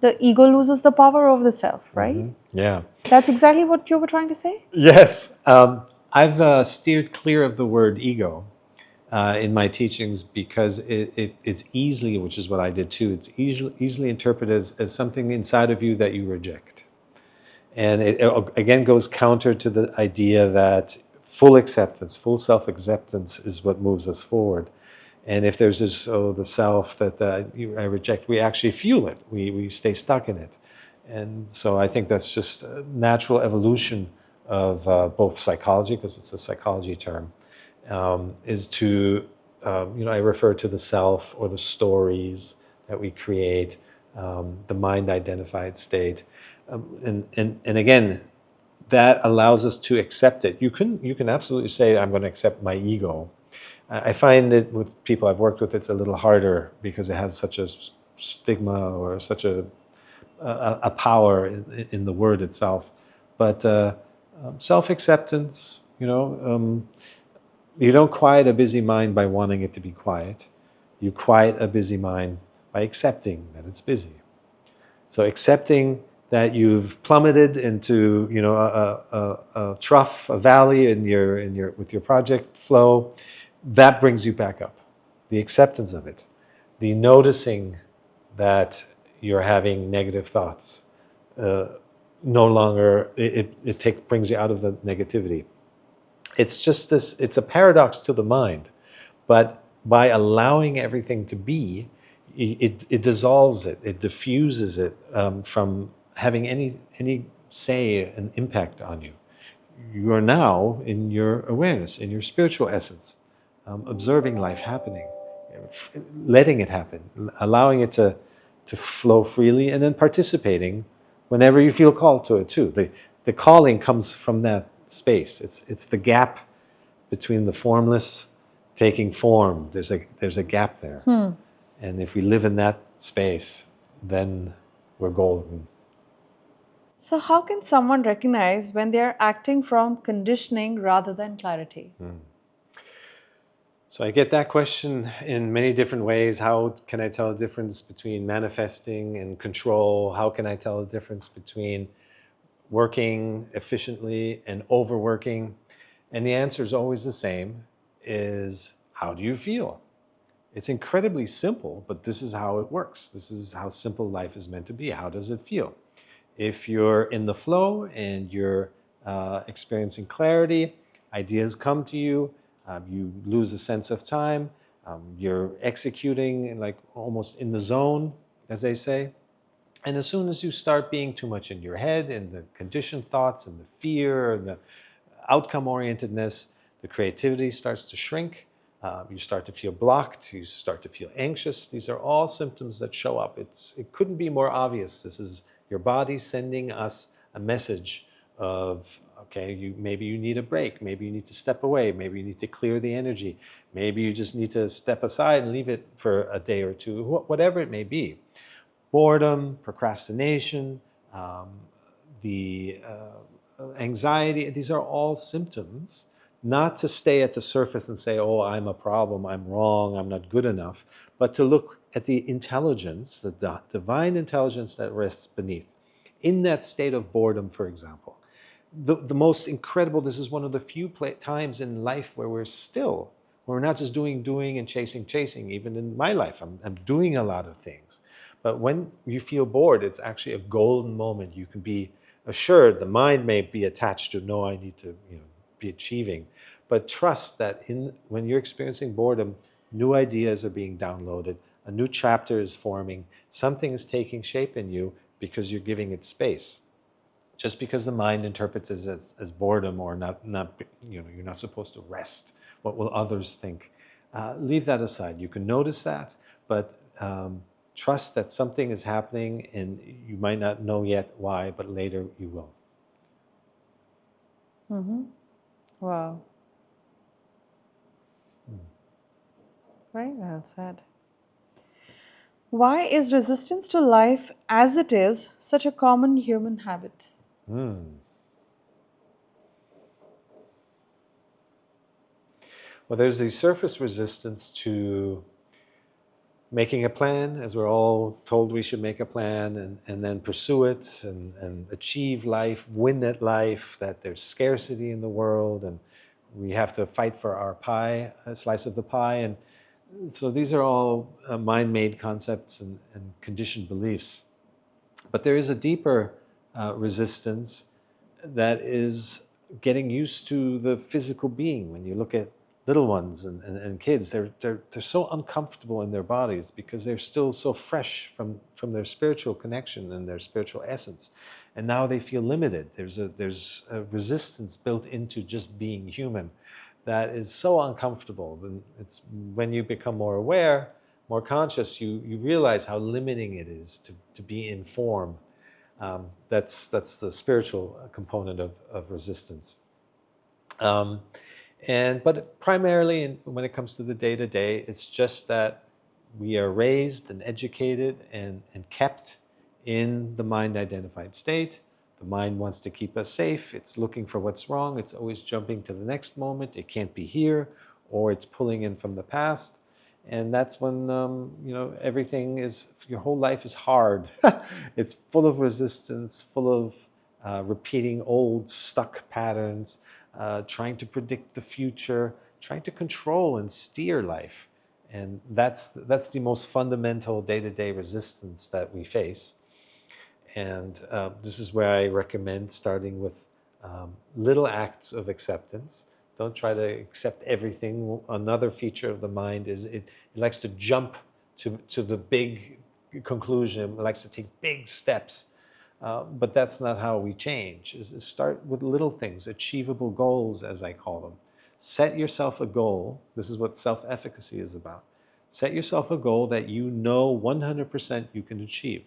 the ego loses the power over the self, right? Yeah. That's exactly what you were trying to say? Yes. I've steered clear of the word ego in my teachings because it's easily, which is what I did too, it's easily interpreted as something inside of you that you reject. And it again goes counter to the idea that full acceptance, full self-acceptance is what moves us forward. And if there's this, the self that I reject, we actually fuel it. We stay stuck in it. And so I think that's just a natural evolution of both psychology, because it's a psychology term, is to, I refer to the self or the stories that we create, the mind-identified state. And again, that allows us to accept it. You can absolutely say, I'm going to accept my ego. I find that with people I've worked with, it's a little harder because it has such a stigma or such a power in the word itself. But self-acceptance, you don't quiet a busy mind by wanting it to be quiet. You quiet a busy mind by accepting that it's busy. So accepting that you've plummeted into, a trough, a valley with your project flow, that brings you back up. The acceptance of it, the noticing that you're having negative thoughts, no longer brings you out of the negativity. It's just this. It's a paradox to the mind, but by allowing everything to be, it dissolves it. It diffuses it from having any say and impact on you. you are now in your awareness, in your spiritual essence, observing life happening, letting it happen, allowing it to flow freely, and then participating whenever you feel called to it too. The calling comes from that space. It's the gap between the formless taking form. There's a gap there. And if we live in that space, then we're golden. So, how can someone recognize when they are acting from conditioning rather than clarity? So I get that question in many different ways. How can I tell the difference between manifesting and control? How can I tell the difference between working efficiently and overworking? And the answer is always the same, is how do you feel? It's incredibly simple, but this is how it works. This is how simple life is meant to be. How does it feel? If you're in the flow and you're experiencing clarity, ideas come to you, you lose a sense of time, you're executing like almost in the zone, as they say. And as soon as you start being too much in your head and the conditioned thoughts and the fear and the outcome orientedness, the creativity starts to shrink. You start to feel blocked. You start to feel anxious. These are all symptoms that show up. It couldn't be more obvious. This is your body sending us a message of, okay, maybe you need a break. Maybe you need to step away. Maybe you need to clear the energy. Maybe you just need to step aside and leave it for a day or two, whatever it may be. Boredom, procrastination, the anxiety, these are all symptoms. Not to stay at the surface and say, oh, I'm a problem, I'm wrong, I'm not good enough, but to look at the intelligence, the divine intelligence that rests beneath. In that state of boredom, for example, the most incredible, this is one of the few times in life where we're still, where we're not just doing and chasing. Even in my life, I'm doing a lot of things. But when you feel bored, it's actually a golden moment. You can be assured, the mind may be attached to, no, I need to be achieving. But trust that when you're experiencing boredom, new ideas are being downloaded, a new chapter is forming, something is taking shape in you because you're giving it space. Just because the mind interprets it as boredom or not, you're not supposed to rest. What will others think? Leave that aside. You can notice that, but trust that something is happening, and you might not know yet why, but later you will. Wow. Very well said. Why is resistance to life as it is such a common human habit? Well, there's the surface resistance to making a plan, as we're all told we should make a plan and then pursue it and achieve life, win at life, that there's scarcity in the world and we have to fight for our pie, a slice of the pie. And so these are all mind-made concepts and conditioned beliefs. But there is a deeper resistance that is getting used to the physical being. When you look at little ones and kids, they're so uncomfortable in their bodies because they're still so fresh from their spiritual connection and their spiritual essence. And now they feel limited. There's a resistance built into just being human that is so uncomfortable. And it's when you become more aware, more conscious, you realize how limiting it is to be in form. That's the spiritual component of resistance. But primarily, when it comes to the day-to-day, it's just that we are raised and educated and kept in the mind-identified state. The mind wants to keep us safe. It's looking for what's wrong. It's always jumping to the next moment. It can't be here, or it's pulling in from the past. And that's when, everything is, your whole life is hard. It's full of resistance, full of repeating old stuck patterns, trying to predict the future, trying to control and steer life. And that's the most fundamental day-to-day resistance that we face. And this is where I recommend starting with little acts of acceptance. Don't try to accept everything. Another feature of the mind is it likes to jump to the big conclusion. It likes to take big steps. But that's not how we change. Is start with little things, achievable goals, as I call them. Set yourself a goal. This is what self-efficacy is about. Set yourself a goal that you know 100% you can achieve.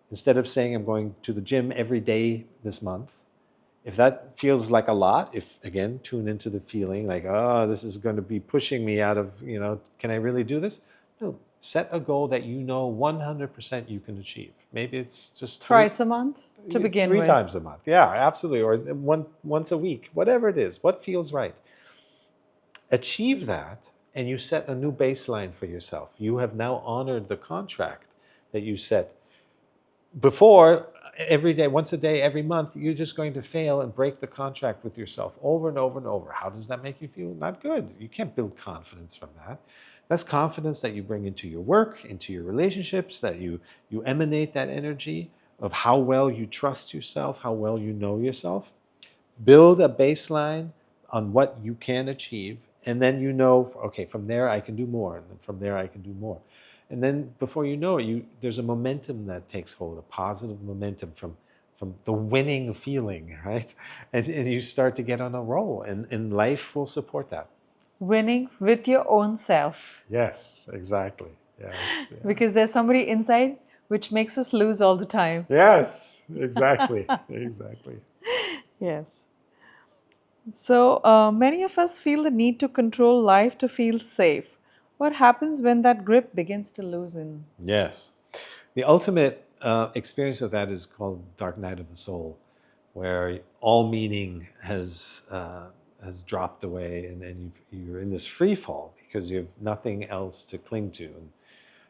Instead of saying, I'm going to the gym every day this month, if that feels like a lot, if again, tune into the feeling like, oh, this is going to be pushing me out of, can I really do this? No, set a goal that you know 100% you can achieve. Maybe it's just Thrice a month to begin three with. times a month. Yeah, absolutely. Or once a week, whatever it is, what feels right. Achieve that, and you set a new baseline for yourself. You have now honored the contract that you set. Before, every day, once a day, every month, you're just going to fail and break the contract with yourself over and over and over. How does that make you feel? Not good. You can't build confidence from that. That's confidence that you bring into your work, into your relationships, that you emanate that energy of how well you trust yourself, how well you know yourself. Build a baseline on what you can achieve, and then okay, from there I can do more, and from there I can do more. And then before you know it, there's a momentum that takes hold, a positive momentum from the winning feeling, right? And you start to get on a roll, and life will support that. Winning with your own self. Yes, exactly. Yes, yeah. Because there's somebody inside which makes us lose all the time. Yes, exactly. Exactly. Yes. So many of us feel the need to control life to feel safe. What happens when that grip begins to loosen? Yes. The ultimate experience of that is called dark night of the soul, where all meaning has dropped away, and you're in this free fall because you have nothing else to cling to. And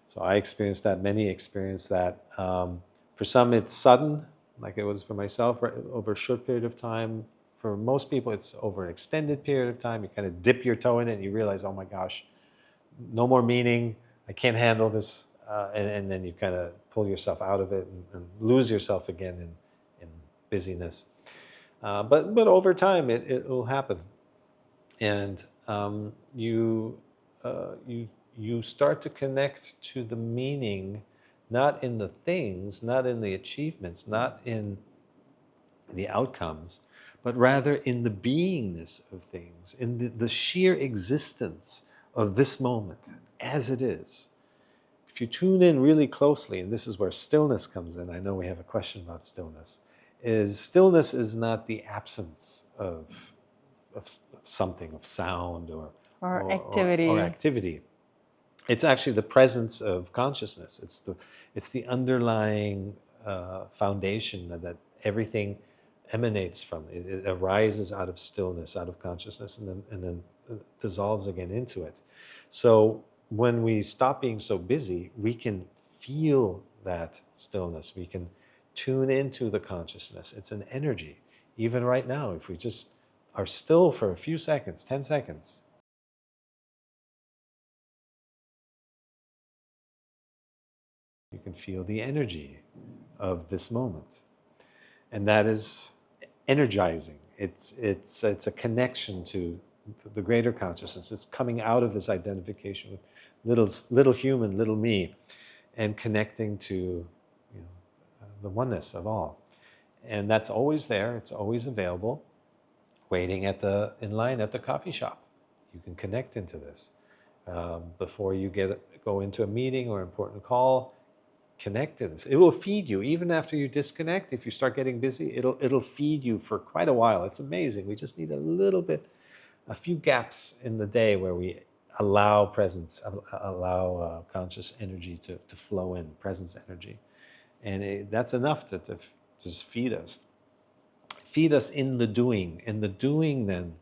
so I experienced that. Many experience that. For some, it's sudden, like it was for myself, over a short period of time. For most people, it's over an extended period of time. You kind of dip your toe in it, and you realize, oh my gosh, no more meaning. I can't handle this, and then you kind of pull yourself out of it and lose yourself again in busyness. But over time, it will happen, and you start to connect to the meaning, not in the things, not in the achievements, not in the outcomes, but rather in the beingness of things, in the sheer existence of this moment as it is. If you tune in really closely, and this is where stillness comes in, I know we have a question about stillness, stillness is not the absence of something, of sound Or activity. or activity. It's actually the presence of consciousness. It's the underlying foundation that everything emanates from. It arises out of stillness, out of consciousness, and then dissolves again into it. So when we stop being so busy, we can feel that stillness. We can tune into the consciousness. It's an energy. Even right now, if we just are still for a few seconds, 10 seconds, you can feel the energy of this moment. And that is energizing. It's a connection to the greater consciousness. It's coming out of this identification with little human, little me, and connecting to the oneness of all. And that's always there. It's always available, waiting in line at the coffee shop. You can connect into this before you go into a meeting or important call. Connect to this. It will feed you even after you disconnect. If you start getting busy, it'll feed you for quite a while. It's amazing. We just need a few gaps in the day where we allow presence, allow conscious energy to flow in, presence energy, and that's enough to just feed us. Feed us in the doing, and the doing then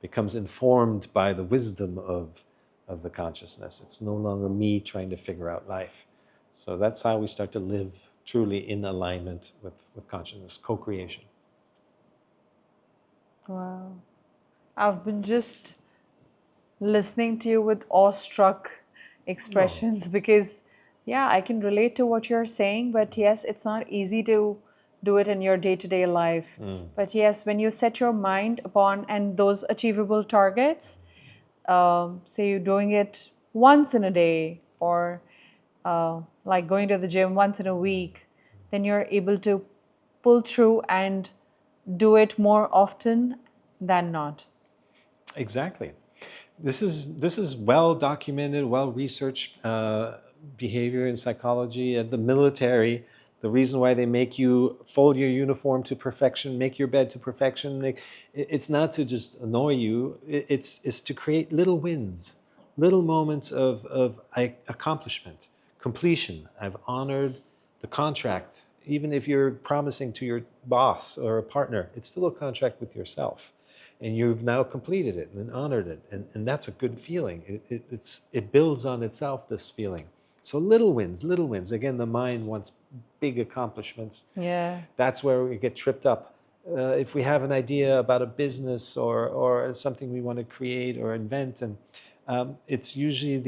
becomes informed by the wisdom of the consciousness. It's no longer me trying to figure out life. So that's how we start to live truly in alignment with consciousness, co-creation. Wow. I've been just listening to you with awestruck expressions because, yeah, I can relate to what you're saying, but yes, it's not easy to do it in your day-to-day life. But yes, when you set your mind upon and those achievable targets, say you're doing it once in a day or like going to the gym once in a week, then you're able to pull through and do it more often than not. Exactly. This is well documented, well researched behavior in psychology. The military, the reason why they make you fold your uniform to perfection, make your bed to perfection, it's not to just annoy you. It's to create little wins, little moments of accomplishment, completion. I've honored the contract. Even if you're promising to your boss or a partner, it's still a contract with yourself. And you've now completed it and honored it. And that's a good feeling. It builds on itself, this feeling. So little wins, little wins. Again, the mind wants big accomplishments. Yeah. That's where we get tripped up. If we have an idea about a business or something we want to create or invent, and it's usually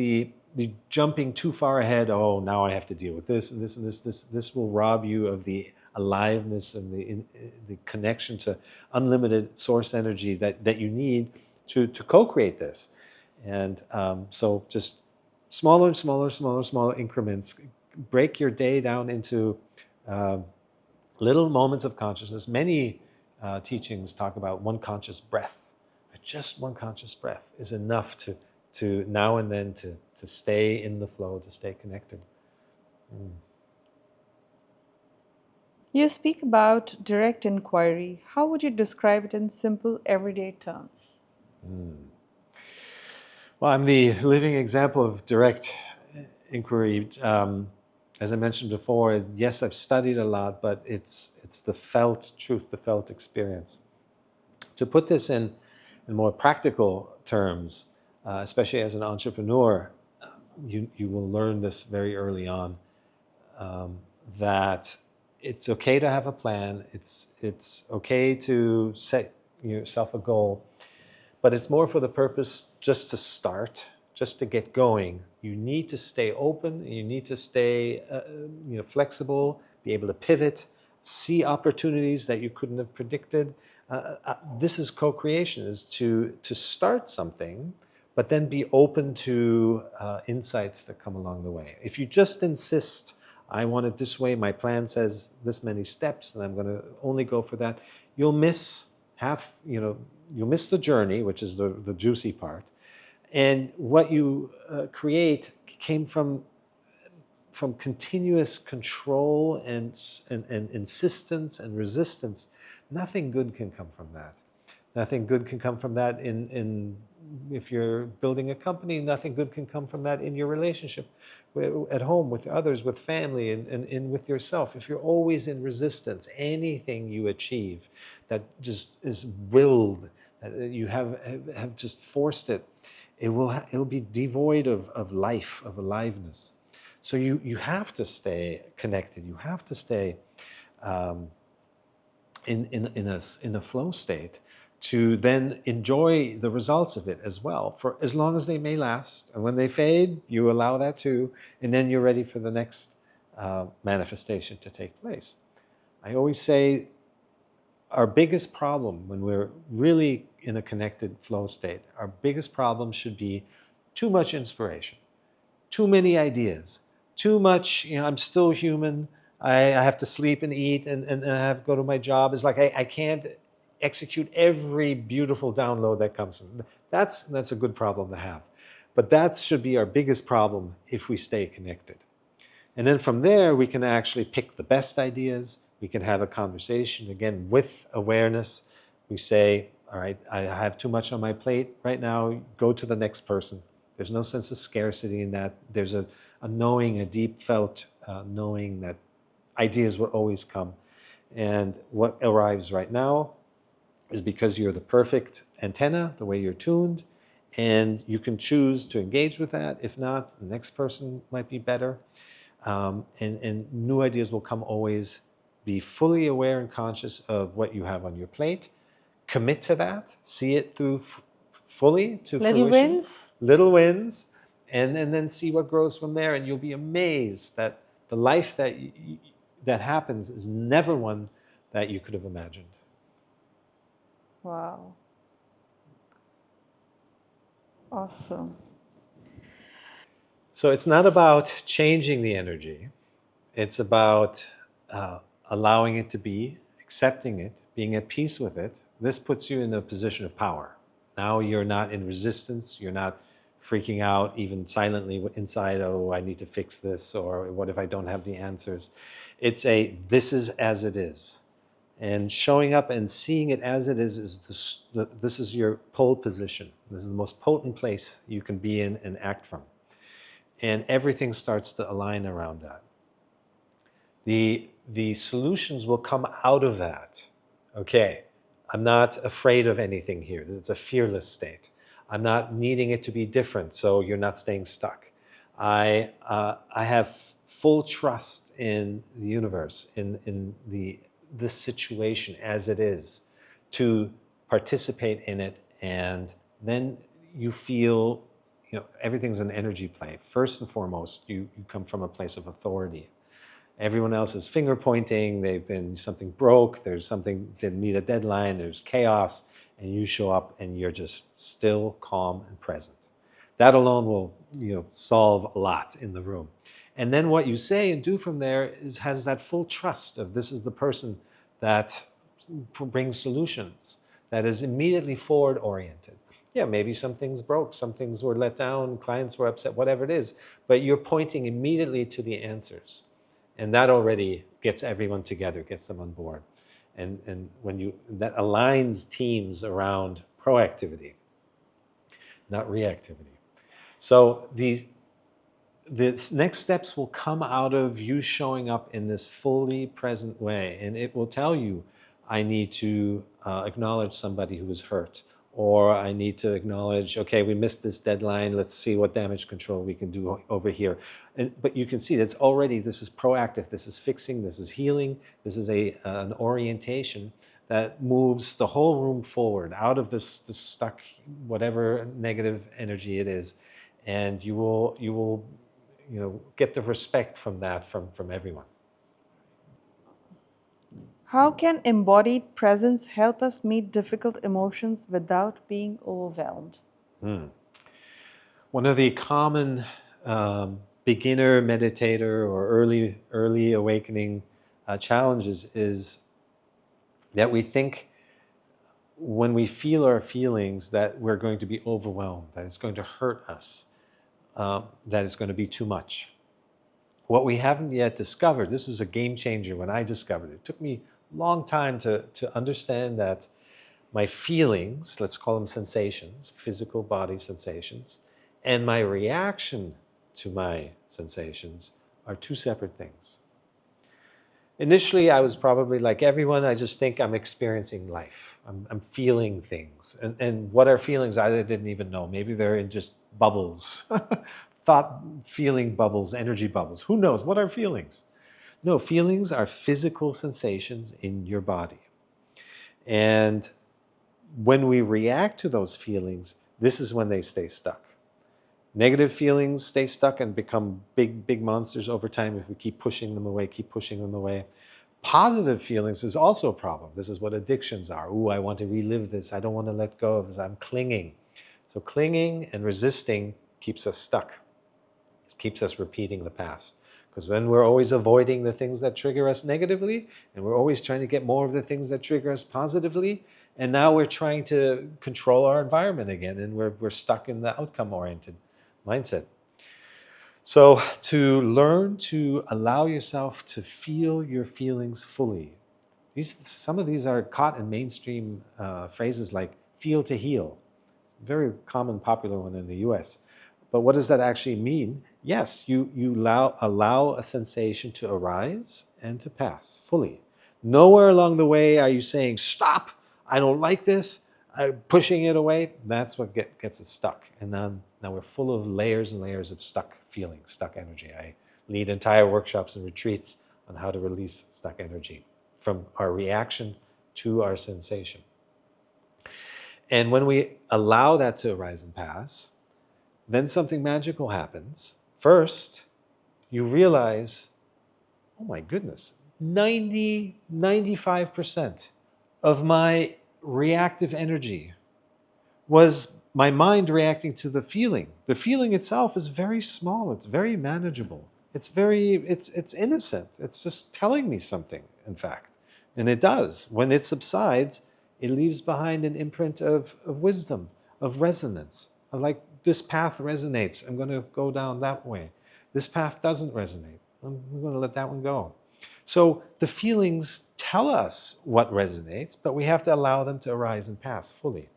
the jumping too far ahead. Oh, now I have to deal with this and this and this. This will rob you of the aliveness and the connection to unlimited source energy that you need to co-create this. And so just smaller and smaller increments. Break your day down into little moments of consciousness. Many teachings talk about one conscious breath. Just one conscious breath is enough to now and then to stay in the flow, to stay connected. You speak about direct inquiry. How would you describe it in simple, everyday terms? Well, I'm the living example of direct inquiry. As I mentioned before, yes, I've studied a lot, but it's the felt truth, the felt experience. To put this in more practical terms, especially as an entrepreneur, you will learn this very early on, that it's okay to have a plan. It's okay to set yourself a goal, but it's more for the purpose just to start, just to get going. You need to stay open. You need to stay flexible, be able to pivot, see opportunities that you couldn't have predicted. This is co-creation, is to start something, but then be open to insights that come along the way. If you just insist, I want it this way, my plan says this many steps, and I'm going to only go for that, you'll miss you'll miss the journey, which is the juicy part. And what you create came from continuous control and insistence and resistance. Nothing good can come from that. Nothing good can come from that if you're building a company. Nothing good can come from that in your relationship at home, with others, with family, and with yourself. If you're always in resistance, anything you achieve that just is willed, that you have just forced it, it will be devoid of life, of aliveness. So you have to stay connected. You have to stay in a flow state to then enjoy the results of it as well, for as long as they may last. And when they fade, you allow that too, and then you're ready for the next manifestation to take place. I always say our biggest problem when we're really in a connected flow state, our biggest problem should be too much inspiration, too many ideas, too much, I'm still human, I have to sleep and eat and I have to go to my job. It's like I can't execute every beautiful download that comes from. That's a good problem to have. But that should be our biggest problem if we stay connected. And then from there, we can actually pick the best ideas. We can have a conversation, again, with awareness. We say, all right, I have too much on my plate right now. Go to the next person. There's no sense of scarcity in that. There's a knowing, a deep felt knowing that ideas will always come. And what arrives right now is because you're the perfect antenna, the way you're tuned, and you can choose to engage with that. If not, the next person might be better. And new ideas will come always. Be fully aware and conscious of what you have on your plate. Commit to that. See it through fully to Little fruition. wins. Little wins. And then see what grows from there. And you'll be amazed that the life that happens is never one that you could have imagined. Wow. Awesome. So it's not about changing the energy. It's about allowing it to be accepting it, being at peace with it, this puts you in a position of power. Now you're not in resistance, you're not freaking out even silently inside, oh, I need to fix this, or what if I don't have the answers? It's this is as it is. And showing up and seeing it as it is this is your pole position. This is the most potent place you can be in and act from. And everything starts to align around that. The solutions will come out of that. Okay, I'm not afraid of anything here. It's a fearless state. I'm not needing it to be different, so you're not staying stuck. I have full trust in the universe, in this situation as it is, to participate in it, and then you feel, everything's an energy play. First and foremost, you come from a place of authority. Everyone else is finger pointing, something broke, there's something didn't meet a deadline, there's chaos, and you show up and you're just still, calm, and present. That alone will, solve a lot in the room. And then what you say and do from there has that full trust of this is the person that brings solutions, that is immediately forward oriented. Yeah, maybe some things broke, some things were let down, clients were upset, whatever it is, but you're pointing immediately to the answers. And that already gets everyone together, gets them on board. And that aligns teams around proactivity, not reactivity. So the next steps will come out of you showing up in this fully present way. And it will tell you, I need to acknowledge somebody who was hurt. Or I need to acknowledge, okay, we missed this deadline. Let's see what damage control we can do over here. But you can see this is proactive. This is fixing. This is healing. This is an orientation that moves the whole room forward out of this stuck, whatever negative energy it is. And you will get the respect from that from everyone. How can embodied presence help us meet difficult emotions without being overwhelmed? One of the common beginner meditator or early awakening challenges is that we think when we feel our feelings that we're going to be overwhelmed, that it's going to hurt us, that it's going to be too much. What we haven't yet discovered, this was a game changer when I discovered it. It took me a long time to understand that my feelings, let's call them sensations, physical body sensations, and my reaction to my sensations are two separate things. Initially, I was probably like everyone, I just think I'm experiencing life. I'm feeling things. And what are feelings? I didn't even know. Maybe they're in just bubbles, thought feeling bubbles, energy bubbles. Who knows? What are feelings? No, feelings are physical sensations in your body. And when we react to those feelings, this is when they stay stuck. Negative feelings stay stuck and become big monsters over time if we keep pushing them away. Positive feelings is also a problem. This is what addictions are. Ooh, I want to relive this. I don't want to let go of this. I'm clinging. So clinging and resisting keeps us stuck. It keeps us repeating the past. Because then we're always avoiding the things that trigger us negatively, and we're always trying to get more of the things that trigger us positively. And now we're trying to control our environment again, and we're stuck in the outcome-oriented mindset. So to learn to allow yourself to feel your feelings fully. Some of these are caught in mainstream phrases like feel to heal. It's a very common, popular one in the US. But what does that actually mean? Yes, you allow a sensation to arise and to pass fully. Nowhere along the way are you saying, stop, I don't like this, pushing it away. That's what gets us stuck. And now we're full of layers and layers of stuck feelings, stuck energy. I lead entire workshops and retreats on how to release stuck energy from our reaction to our sensation. And when we allow that to arise and pass, then something magical happens. First, you realize, oh my goodness, 95% of my reactive energy was my mind reacting to the feeling. The feeling itself is very small. It's very manageable. It's innocent. It's just telling me something, in fact. And it does. When it subsides, it leaves behind an imprint of wisdom, of resonance, of like, this path resonates. I'm going to go down that way. This path doesn't resonate. I'm going to let that one go. So the feelings tell us what resonates, but we have to allow them to arise and pass fully.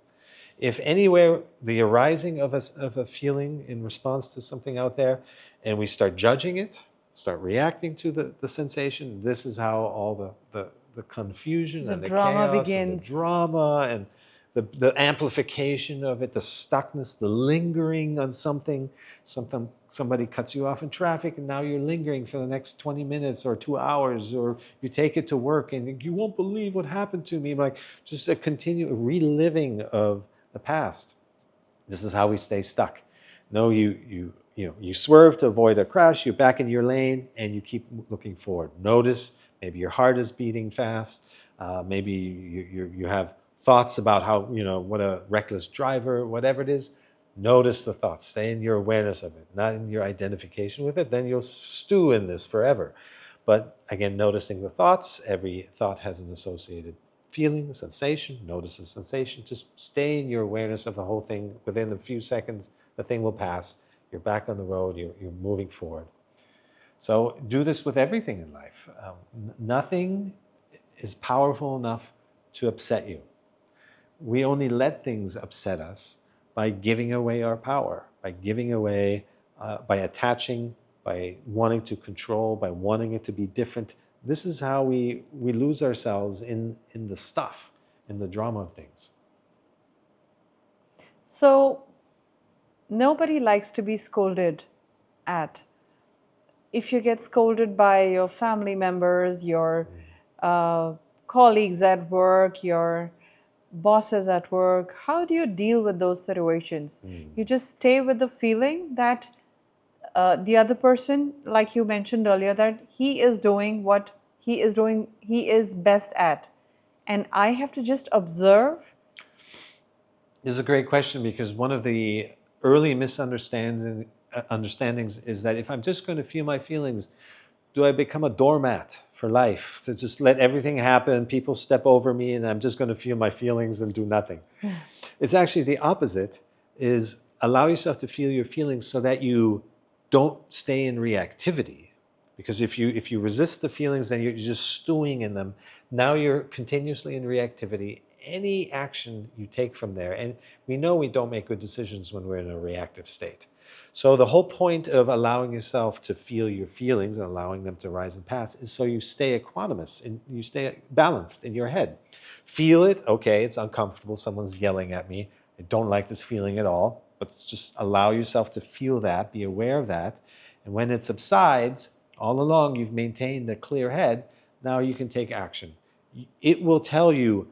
If anywhere the arising of a feeling in response to something out there, and we start judging it, start reacting to the sensation, this is how all the confusion The and the drama chaos and the begins. drama and the amplification of it, the stuckness, the lingering on something. Somebody cuts you off in traffic, and now you're lingering for the next 20 minutes or 2 hours, or you take it to work and you won't believe what happened to me. Like, just a continual reliving of the past. This is how we stay stuck. No, you swerve to avoid a crash, you're back in your lane, and you keep looking forward. Notice maybe your heart is beating fast. Maybe you have thoughts about how, what a reckless driver, whatever it is. Notice the thoughts. Stay in your awareness of it, not in your identification with it. Then you'll stew in this forever. But again, noticing the thoughts. Every thought has an associated feeling, sensation. Notice the sensation. Just stay in your awareness of the whole thing. Within a few seconds, the thing will pass. You're back on the road. You're moving forward. So do this with everything in life. Nothing is powerful enough to upset you. We only let things upset us by giving away our power, by giving away, by attaching, by wanting to control, by wanting it to be different. This is how we lose ourselves in the stuff, in the drama of things. So nobody likes to be scolded at. If you get scolded by your family members, your colleagues at work, your bosses at work, how do you deal with those situations? You just stay with the feeling that the other person, like you mentioned earlier, that he is doing what he is best at, and I have to just observe. This is a great question, because one of the early understandings is that if I'm just going to feel my feelings, do I become a doormat for life, to just let everything happen, people step over me, and I'm just going to feel my feelings and do nothing? It's actually the opposite, is allow yourself to feel your feelings so that you don't stay in reactivity. Because if you resist the feelings, then you're just stewing in them. Now you're continuously in reactivity. Any action you take from there, and we know we don't make good decisions when we're in a reactive state. So the whole point of allowing yourself to feel your feelings and allowing them to rise and pass is so you stay equanimous and you stay balanced in your head. Feel it, okay, it's uncomfortable, someone's yelling at me, I don't like this feeling at all, but just allow yourself to feel that, be aware of that, and when it subsides, all along you've maintained a clear head, now you can take action. It will tell you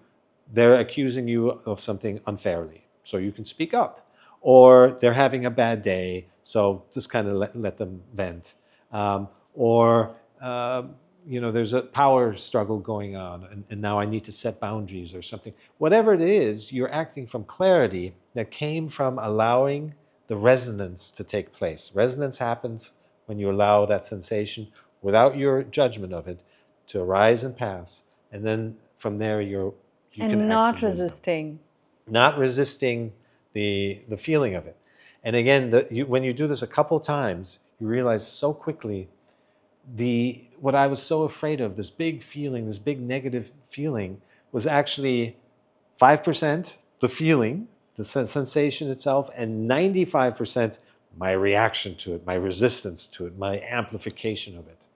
they're accusing you of something unfairly, so you can speak up. Or they're having a bad day, so just kind of let them vent. There's a power struggle going on, and now I need to set boundaries or something. Whatever it is, you're acting from clarity that came from allowing the resonance to take place. Resonance happens when you allow that sensation, without your judgment of it, to arise and pass. And then from there, you And can act not from wisdom. resisting. Not resisting the feeling of it. And again, when you do this a couple times, you realize so quickly what I was so afraid of, this big feeling, this big negative feeling, was actually 5% the feeling, the sensation itself, and 95% my reaction to it, my resistance to it, my amplification of it.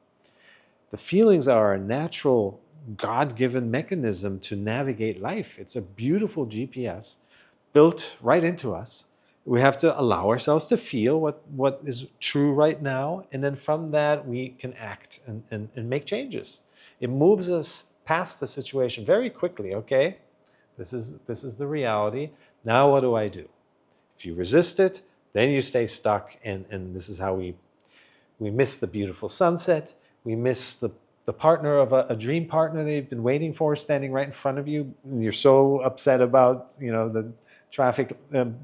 The feelings are a natural, God-given mechanism to navigate life. It's a beautiful GPS built right into us. We have to allow ourselves to feel what is true right now, and then from that we can act and make changes. It moves us past the situation very quickly. Okay, this is the reality. Now what do I do? If you resist it, then you stay stuck, and this is how we miss the beautiful sunset. We miss the partner of a dream partner that you've been waiting for, standing right in front of you, and you're so upset about the traffic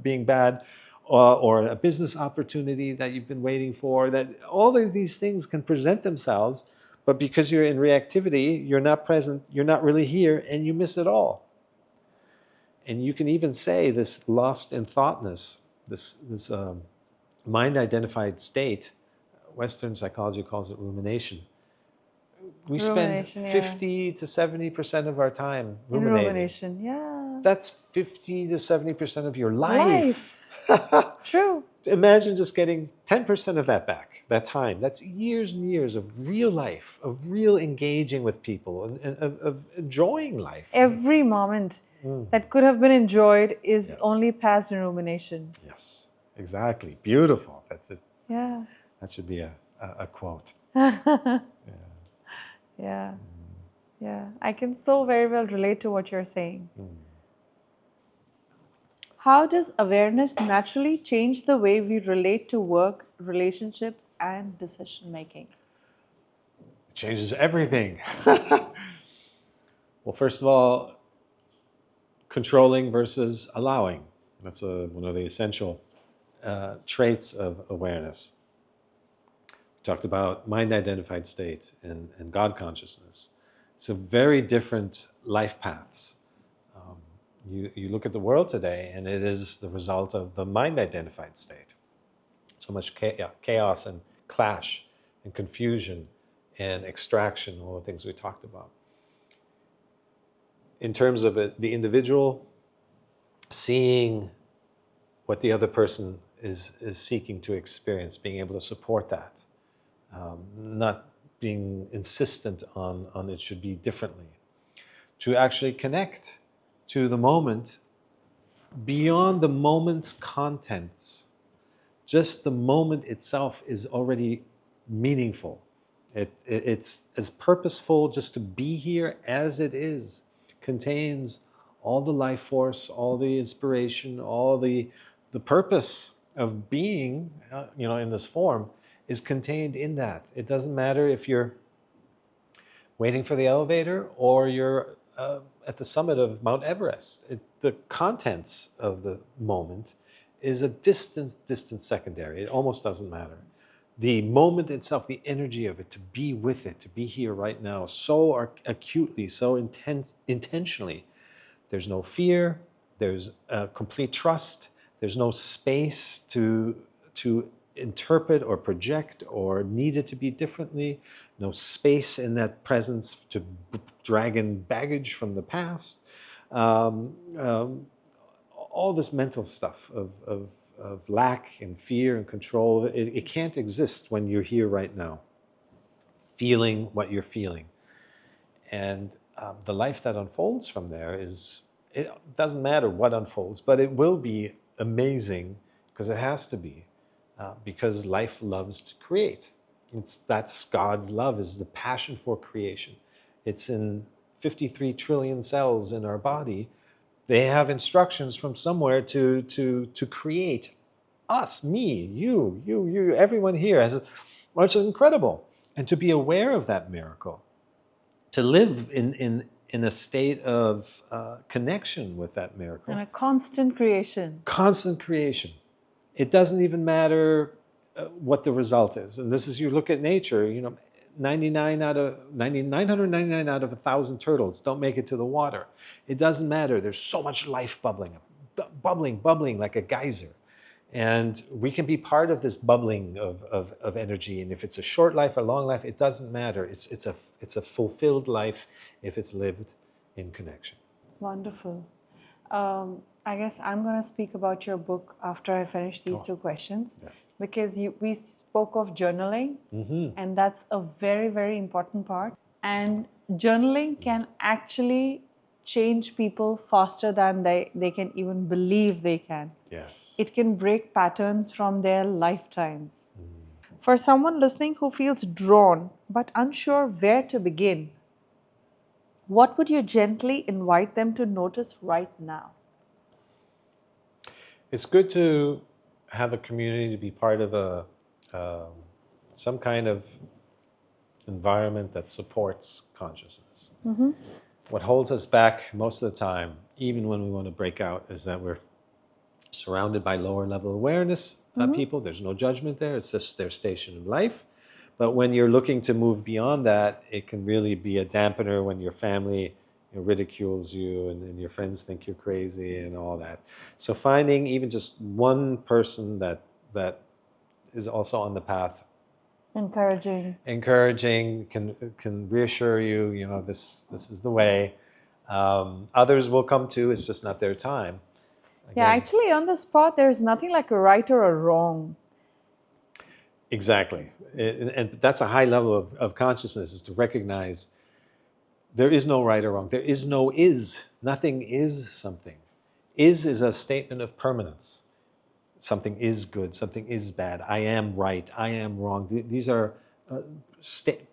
being bad, or a business opportunity that you've been waiting for. That all of these things can present themselves, But because you're in reactivity, you're not present, you're not really here, and you miss it all. And you can even say this lost in thoughtness, this mind-identified state, Western psychology calls it rumination. We spend Rumination, yeah. 50 to 70% of our time In ruminating. rumination, yeah. That's 50 to 70% of your life. True. Imagine just getting 10% of that back, that time. That's years and years of real life, of real engaging with people, and of enjoying life. Every moment that could have been enjoyed is Yes. only past in rumination. Yes, exactly. Beautiful. That's it. Yeah. That should be a quote. Yeah. Yeah. I can so very well relate to what you're saying. How does awareness naturally change the way we relate to work, relationships, and decision making? It changes everything. Well, first of all, controlling versus allowing. That's one of the essential traits of awareness. We talked about mind-identified state and God consciousness. So very different life paths. You look at the world today, and it is the result of the mind-identified state. So much chaos and clash and confusion and extraction, all the things we talked about. In terms of the individual, seeing what the other person is seeking to experience, being able to support that, not being insistent on it should be differently, to actually connect to the moment beyond the moment's contents. Just the moment itself is already meaningful. It's as purposeful just to be here as it is. Contains all the life force, all the inspiration, all the purpose of being, in this form, is contained in that. It doesn't matter if you're waiting for the elevator or you're at the summit of Mount Everest. The contents of the moment is a distant secondary. It almost doesn't matter. The moment itself, the energy of it, to be with it, to be here right now, so acutely, so intentionally. There's no fear, there's complete trust, there's no space to interpret or project or need it to be differently, no space in that presence to drag in baggage from the past. All this mental stuff of lack and fear and control, it can't exist when you're here right now, feeling what you're feeling. And the life that unfolds from there it doesn't matter what unfolds, but it will be amazing because it has to be, because life loves to create. That's God's love, is the passion for creation. It's in 53 trillion cells in our body. They have instructions from somewhere to create us, me, you, everyone here. It's incredible. And to be aware of that miracle, to live in a state of connection with that miracle. And a constant creation. Constant creation. It doesn't even matter what the result is. And this is, you look at nature, 999 out of 1,000 turtles don't make it to the water. It doesn't matter. There's so much life bubbling like a geyser. And we can be part of this bubbling of energy. And if it's a short life or long life, it doesn't matter. It's a fulfilled life if it's lived in connection. Wonderful. I guess I'm going to speak about your book after I finish these two questions. Yes. Because we spoke of journaling, and that's a very, very important part. And journaling can actually change people faster than they can even believe they can. Yes. It can break patterns from their lifetimes. For someone listening who feels drawn but unsure where to begin, what would you gently invite them to notice right now? It's good to have a community, to be part of some kind of environment that supports consciousness. What holds us back most of the time, even when we want to break out, is that we're surrounded by lower level awareness people. There's no judgment there. It's just their station in life. But when you're looking to move beyond that, it can really be a dampener when your family ridicules you and your friends think you're crazy and all that. So finding even just one person that is also on the path, encouraging, can reassure you, this is the way. Others will come too. It's just not their time. Yeah, Again, actually, on the spot, there's nothing like a right or a wrong. exactly. And that's a high level of consciousness, is to recognize there is no right or wrong. There is no is. Nothing is something. Is a statement of permanence. Something is good, something is bad. I am right, I am wrong. These are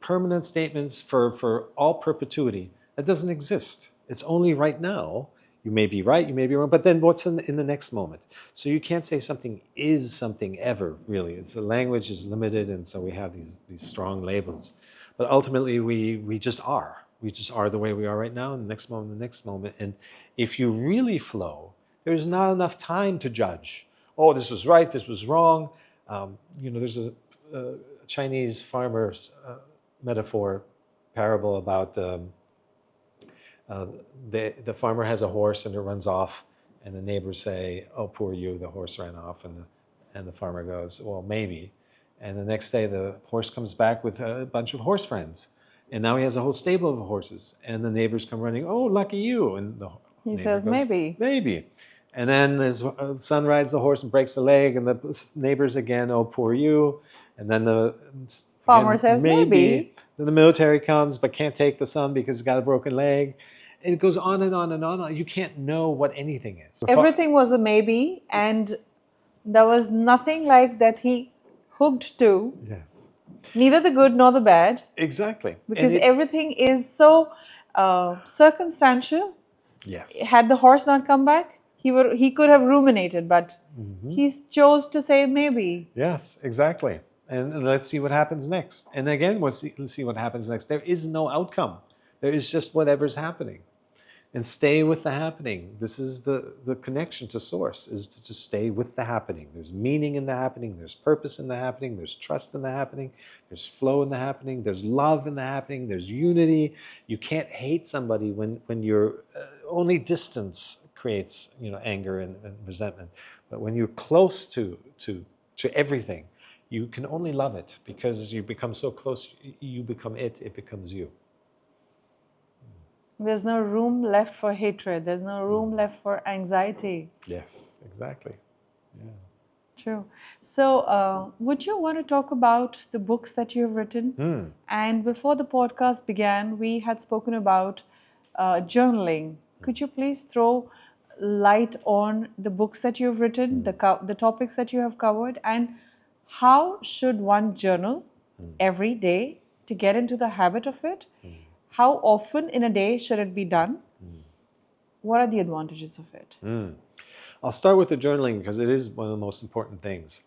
permanent statements for all perpetuity. That doesn't exist. It's only right now. You may be right, you may be wrong, but then what's in the next moment? So you can't say something is something ever, really. The language is limited, and so we have these strong labels. But ultimately, we just are. We just are the way we are right now, and the next moment. And if you really flow, there's not enough time to judge. Oh, this was right, this was wrong. There's a Chinese farmer metaphor, parable about the farmer has a horse and it runs off, and the neighbors say, "Oh, poor you, the horse ran off," and the farmer goes, "Well, maybe." And the next day, the horse comes back with a bunch of horse friends, and now he has a whole stable of horses. And the neighbors come running, "Oh, lucky you!" And He says, goes, "Maybe." Maybe. And then his son rides the horse and breaks a leg, and the neighbors again, "Oh, poor you." And then the Farmer says, "Maybe." Then the military comes, but can't take the son because he's got a broken leg. It goes on and on and on. You can't know what anything is. Everything was a maybe, and there was nothing like that he hooked to. Yes. Neither the good nor the bad. Exactly. Because everything is so circumstantial. Yes. Had the horse not come back, he could have ruminated, but he chose to say maybe. Yes, exactly. And let's see what happens next. And again, let's see what happens next. There is no outcome. There is just whatever's happening. And stay with the happening. This is the connection to source, is to just stay with the happening. There's meaning in the happening. There's purpose in the happening. There's trust in the happening. There's flow in the happening. There's love in the happening. There's unity. You can't hate somebody when you're only distance creates anger and resentment. But when you're close to everything, you can only love it, because you become so close. You become it. It becomes you. There's no room left for hatred. There's no room left for anxiety. Yes, exactly. Yeah. True. So, would you want to talk about the books that you've written? And before the podcast began, we had spoken about journaling. Could you please throw light on the books that you've written, the topics that you have covered, and how should one journal every day to get into the habit of it? How often in a day should it be done? What are the advantages of it? I'll start with the journaling, because it is one of the most important things.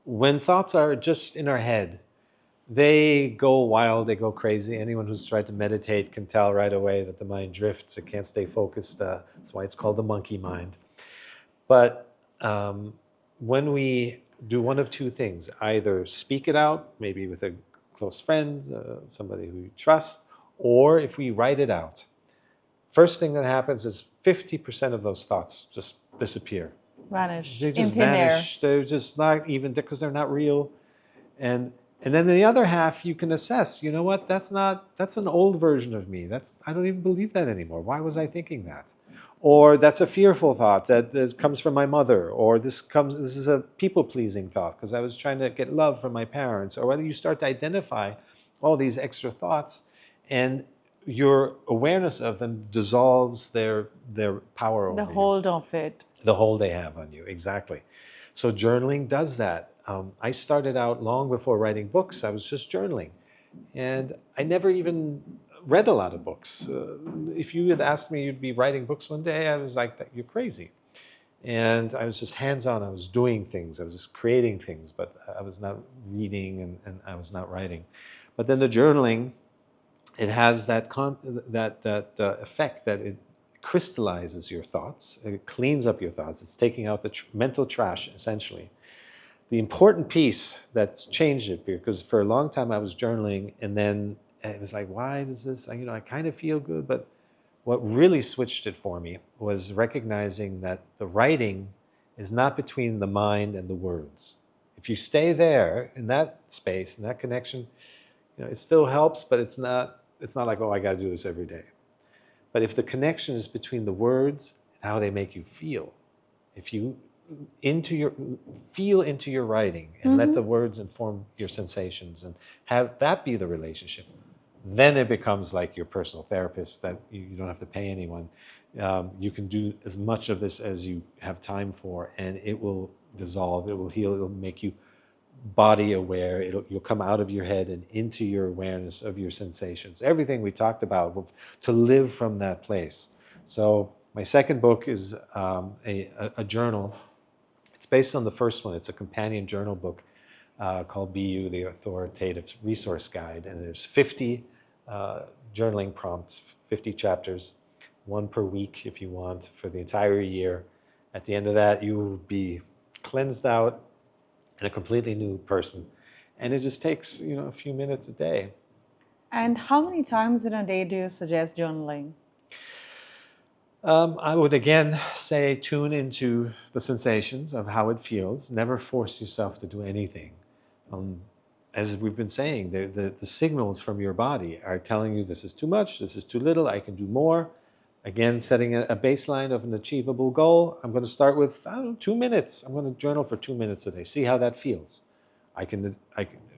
When thoughts are just in our head, they go wild, they go crazy. Anyone who's tried to meditate can tell right away that the mind drifts, it can't stay focused. That's why it's called the monkey mind. But when we do one of two things, either speak it out, maybe with a close friend, somebody who you trust, or if we write it out, first thing that happens is 50% of those thoughts just disappear. Vanish. They just in thin vanish. air. They're just not even, because they're not real. And then the other half, you can assess, you know what, that's an old version of me. I don't even believe that anymore. Why was I thinking that? Or that's a fearful thought that comes from my mother. Or this is a people-pleasing thought because I was trying to get love from my parents. Or whether you start to identify all these extra thoughts, and your awareness of them dissolves their power over you. The hold of it. The hold they have on you, exactly. So journaling does that. I started out long before writing books. I was just journaling. And I never even read a lot of books. If you had asked me you'd be writing books one day, I was like, you're crazy. And I was just hands-on. I was doing things. I was just creating things, but I was not reading and I was not writing. But then the journaling, it has that effect that it crystallizes your thoughts. It cleans up your thoughts. It's taking out the mental trash, essentially. the important piece that's changed it, because for a long time I was journaling, and then it was like, why does this, I kind of feel good, but what really switched it for me was recognizing that the writing is not between the mind and the words. If you stay there in that space, in that connection, it still helps, but it's not like, oh, I got to do this every day. But if the connection is between the words and how they make you feel, if you feel into your writing and let the words inform your sensations and have that be the relationship, then it becomes like your personal therapist that you don't have to pay anyone. You can do as much of this as you have time for, and it will dissolve, it will heal, it will make you body aware. You'll come out of your head and into your awareness of your sensations. Everything we talked about, to live from that place. So my second book is a journal. It's based on the first one. It's a companion journal book called BU, the Authoritative Resource Guide. And there's 50 journaling prompts, 50 chapters, one per week if you want, for the entire year. At the end of that, you will be cleansed out and a completely new person. And it just takes, a few minutes a day. And how many times in a day do you suggest journaling? I would again say tune into the sensations of how it feels. Never force yourself to do anything. As we've been saying, the signals from your body are telling you this is too much, this is too little, I can do more. Again, setting a baseline of an achievable goal. I'm going to start with, 2 minutes. I'm going to journal for 2 minutes a day. See how that feels.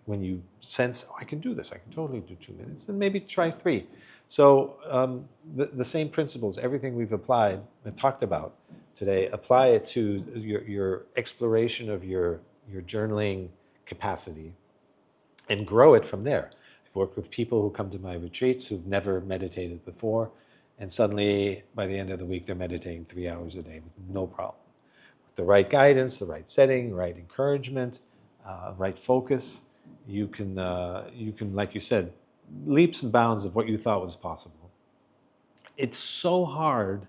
When you sense, I can do this, I can totally do 2 minutes, then maybe try 3. So the same principles, everything we've applied and talked about today, apply it to your exploration of your journaling capacity and grow it from there. I've worked with people who come to my retreats who've never meditated before, and suddenly by the end of the week they're meditating 3 hours a day with no problem. With the right guidance, the right setting, right encouragement, right focus, you can, like you said, leaps and bounds of what you thought was possible. It's so hard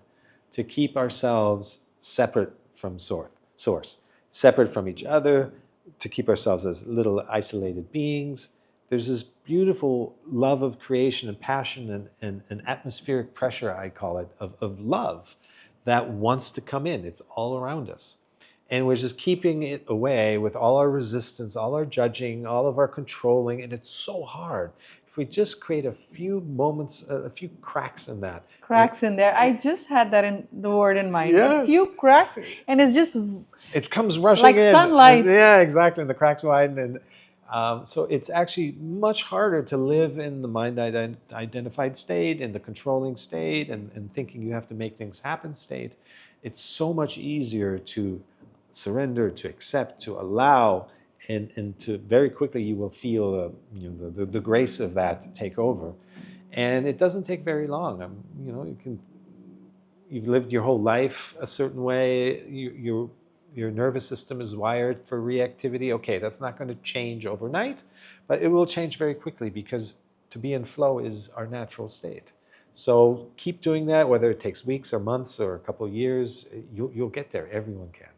to keep ourselves separate from source, separate from each other, to keep ourselves as little isolated beings. There's this beautiful love of creation and passion and atmospheric pressure, I call it, of love that wants to come in. It's all around us. And we're just keeping it away with all our resistance, all our judging, all of our controlling, and it's so hard. If we just create a few moments, a few cracks in that. Cracks in there. I just had the word in mind. Yes. A few cracks, and it's just... It comes rushing like in. Sunlight. Yeah, exactly. And the cracks widen. And so it's actually much harder to live in the mind-identified state, in the controlling state, and thinking you have to make things happen state. It's so much easier to surrender, to accept, to allow, and to very quickly you will feel the grace of that take over. And it doesn't take very long. You've lived your whole life a certain way. Your nervous system is wired for reactivity. Okay, that's not going to change overnight, but it will change very quickly, because to be in flow is our natural state. So keep doing that, whether it takes weeks or months or a couple of years, you'll get there. Everyone can.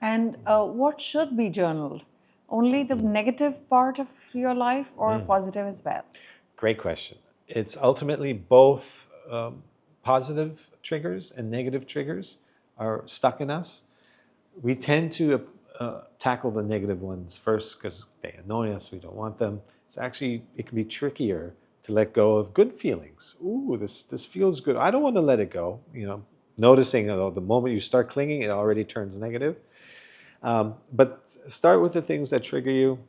And what should be journaled? Only the negative part of your life, or positive as well? Great question. It's ultimately both positive triggers and negative triggers are stuck in us. We tend to tackle the negative ones first because they annoy us, we don't want them. It can be trickier to let go of good feelings. Ooh, this feels good. I don't want to let it go. Noticing the moment you start clinging, it already turns negative. But start with the things that trigger you.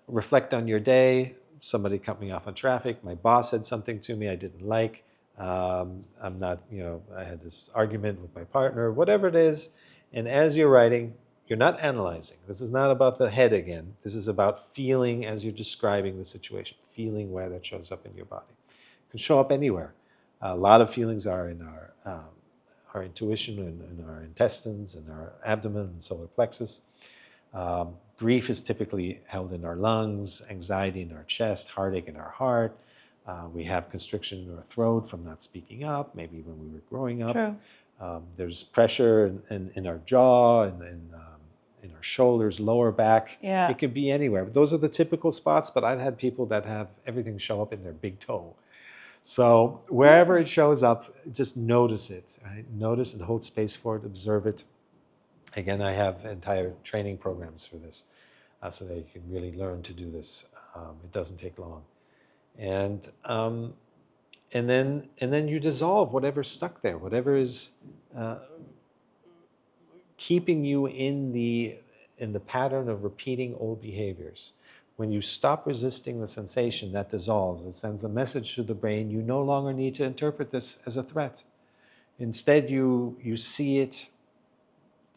Reflect on your day. Somebody cut me off on traffic. My boss said something to me I didn't like. I had this argument with my partner, whatever it is. And as you're writing, you're not analyzing. This is not about the head again. This is about feeling as you're describing the situation, feeling where that shows up in your body. It can show up anywhere. A lot of feelings are in our intuition and in our intestines and our abdomen and solar plexus. Grief is typically held in our lungs, anxiety in our chest, heartache in our heart. We have constriction in our throat from not speaking up, maybe when we were growing up. True. There's pressure in our jaw and in our shoulders, lower back. Yeah. It could be anywhere. Those are the typical spots, but I've had people that have everything show up in their big toe. So wherever it shows up, just notice it. Right? Notice and hold space for it, observe it. Again, I have entire training programs for this, so that you can really learn to do this. It doesn't take long. And then you dissolve whatever's stuck there, whatever is keeping you in the pattern of repeating old behaviors. When you stop resisting the sensation, that dissolves. It sends a message to the brain. You no longer need to interpret this as a threat. Instead, you see it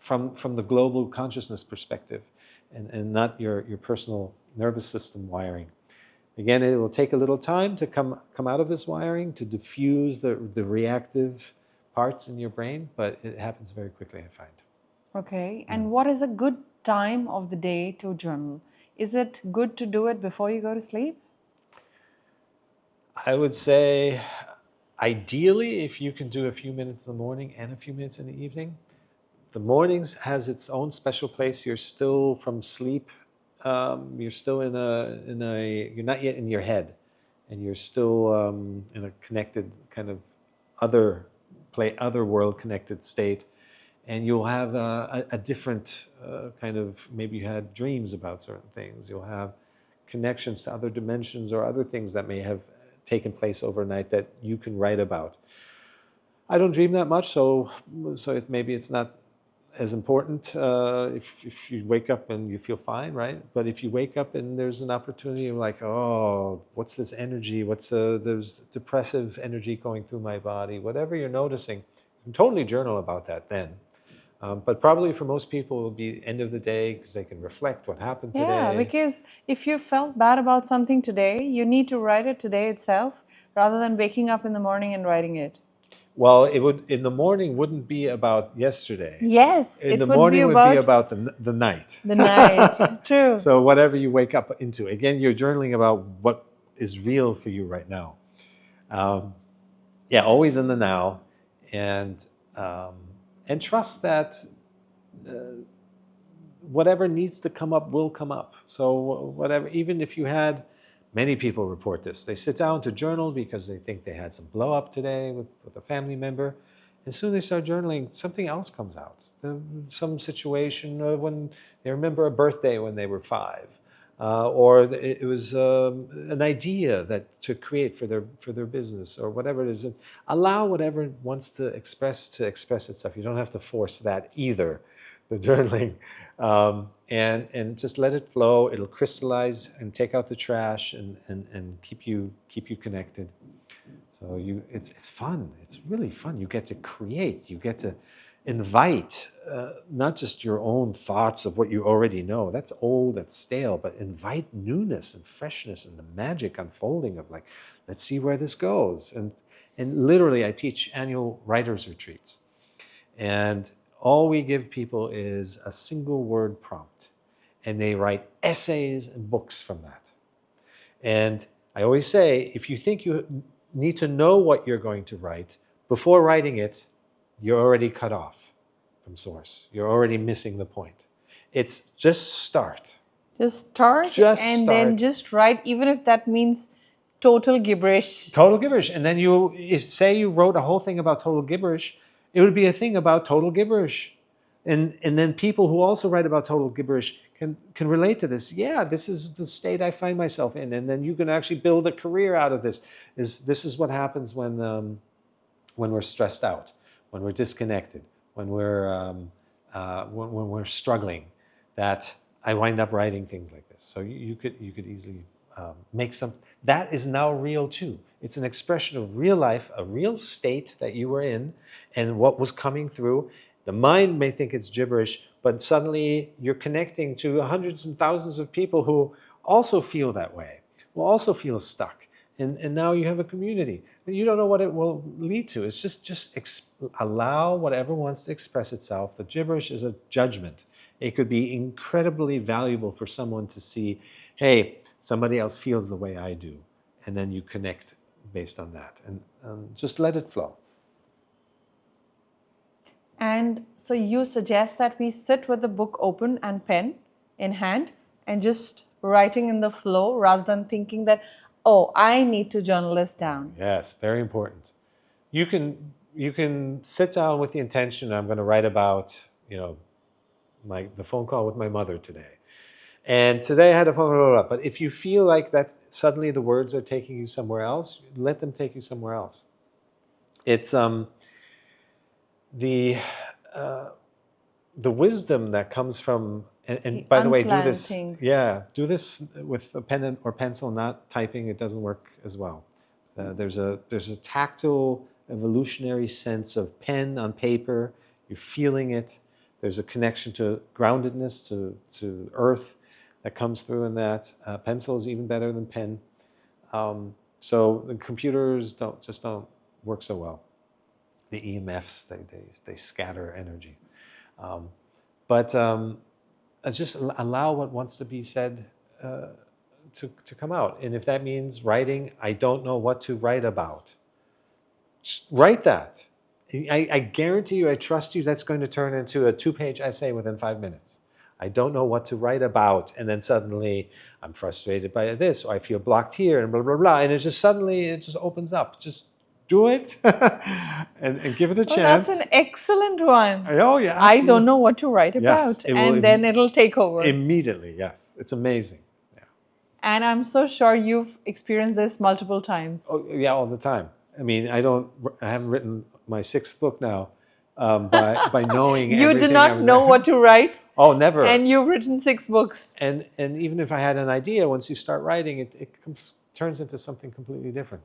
from the global consciousness perspective, and not your personal nervous system wiring. Again, it will take a little time to come out of this wiring, to diffuse the reactive parts in your brain, but it happens very quickly, I find. Okay. And what is a good time of the day to journal? Is it good to do it before you go to sleep? I would say, ideally, if you can do a few minutes in the morning and a few minutes in the evening. The mornings has its own special place. You're still from sleep. You're still in a. You're not yet in your head, and you're still in a connected kind of other world connected state, and you'll have a different kind of, maybe you had dreams about certain things. You'll have connections to other dimensions or other things that may have taken place overnight that you can write about. I don't dream that much, so maybe it's not as important if you wake up and you feel fine, right? But if you wake up and there's an opportunity, you're like, oh, what's this energy? There's depressive energy going through my body? Whatever you're noticing, you can totally journal about that then. But probably for most people, it will be end of the day because they can reflect what happened today. Yeah, because if you felt bad about something today, you need to write it today itself rather than waking up in the morning and writing it. Well, it would, in the morning, wouldn't be about yesterday. Yes, In it the would morning be would be about about the night. the night. True. So whatever you wake up into, again, you're journaling about what is real for you right now. Yeah, always in the now, and trust that whatever needs to come up will come up. So whatever, even if you had, many people report this. They sit down to journal because they think they had some blow up today with a family member. As soon as they start journaling, something else comes out. Some situation when they remember a birthday when they were 5, or it was an idea that to create for their business or whatever it is. And allow whatever it wants to express itself. You don't have to force that either, the journaling. And just let it flow. It'll crystallize and take out the trash and keep you connected. So it's fun. It's really fun. You get to create. You get to invite not just your own thoughts of what you already know. That's old. That's stale. But invite newness and freshness and the magic unfolding of, like, let's see where this goes. And literally, I teach annual writers' retreats, and all we give people is a single word prompt, and they write essays and books from that. And I always say, if you think you need to know what you're going to write before writing it, you're already cut off from source. You're already missing the point. It's just start. Just start then just write, even if that means total gibberish. Total gibberish. And then if say you wrote a whole thing about total gibberish, it would be a thing about total gibberish. And then people who also write about total gibberish can relate to this. Yeah, this is the state I find myself in. And then you can actually build a career out of this. This is what happens when we're stressed out, when we're disconnected, when we're struggling, that I wind up writing things like this. So you could easily make some. That is now real too. It's an expression of real life, a real state that you were in, and what was coming through. The mind may think it's gibberish, but suddenly you're connecting to hundreds and thousands of people who also feel that way, who also feel stuck. And now you have a community. And you don't know what it will lead to. It's just allow whatever wants to express itself. The gibberish is a judgment. It could be incredibly valuable for someone to see, hey, somebody else feels the way I do. And then you connect based on that. And just let it flow. And so you suggest that we sit with the book open and pen in hand and just writing in the flow rather than thinking that, oh, I need to journal this down. Yes, very important. You can sit down with the intention, I'm going to write about, the phone call with my mother today. And today I had a phone call, but if you feel like that suddenly the words are taking you somewhere else, let them take you somewhere else. It's the wisdom that comes from, and by the way, do this. Things. Yeah, do this with a pen or pencil, not typing. It doesn't work as well. There's a tactile, evolutionary sense of pen on paper. You're feeling it. There's a connection to groundedness, to earth, that comes through in that. Pencil is even better than pen. So the computers don't work so well. The EMFs, they scatter energy. But just allow what wants to be said to come out. And if that means writing, I don't know what to write about, just write that. I guarantee you, I trust you, that's going to turn into a 2-page essay within 5 minutes. I don't know what to write about, and then suddenly I'm frustrated by this, or I feel blocked here, and blah, blah, blah. And it just opens up. Just do it and give it a chance. That's an excellent one. Oh, yeah. Absolutely. I don't know what to write about. And then it'll take over. Immediately, yes. It's amazing. Yeah. And I'm so sure you've experienced this multiple times. Oh, yeah, all the time. I mean, I haven't written my 6th book now by knowing you did not know what to write. Oh, never. And you've written 6 books. And even if I had an idea, once you start writing, it turns into something completely different.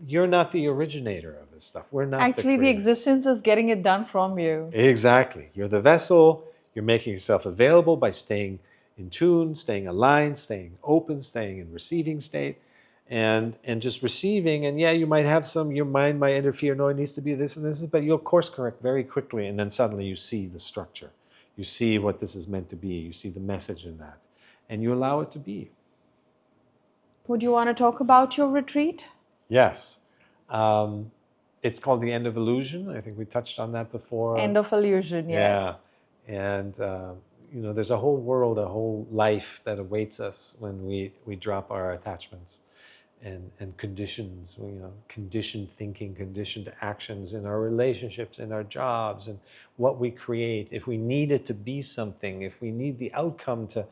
You're not the originator of this stuff. We're not. Actually, the existence is getting it done from you. Exactly. You're the vessel. You're making yourself available by staying in tune, staying aligned, staying open, staying in receiving state, and just receiving. And yeah, you might have your mind might interfere. No, it needs to be this and this, but you'll course correct very quickly. And then suddenly you see the structure. You see what this is meant to be. You see the message in that, and you allow it to be. Would you want to talk about your retreat? Yes. It's called the End of Illusion. I think we touched on that before. End of Illusion, yes. Yeah. And, there's a whole world, a whole life that awaits us when we drop our attachments and conditions, conditioned thinking, conditioned actions in our relationships, in our jobs, and what we create. If we need it to be something, if we need the outcome to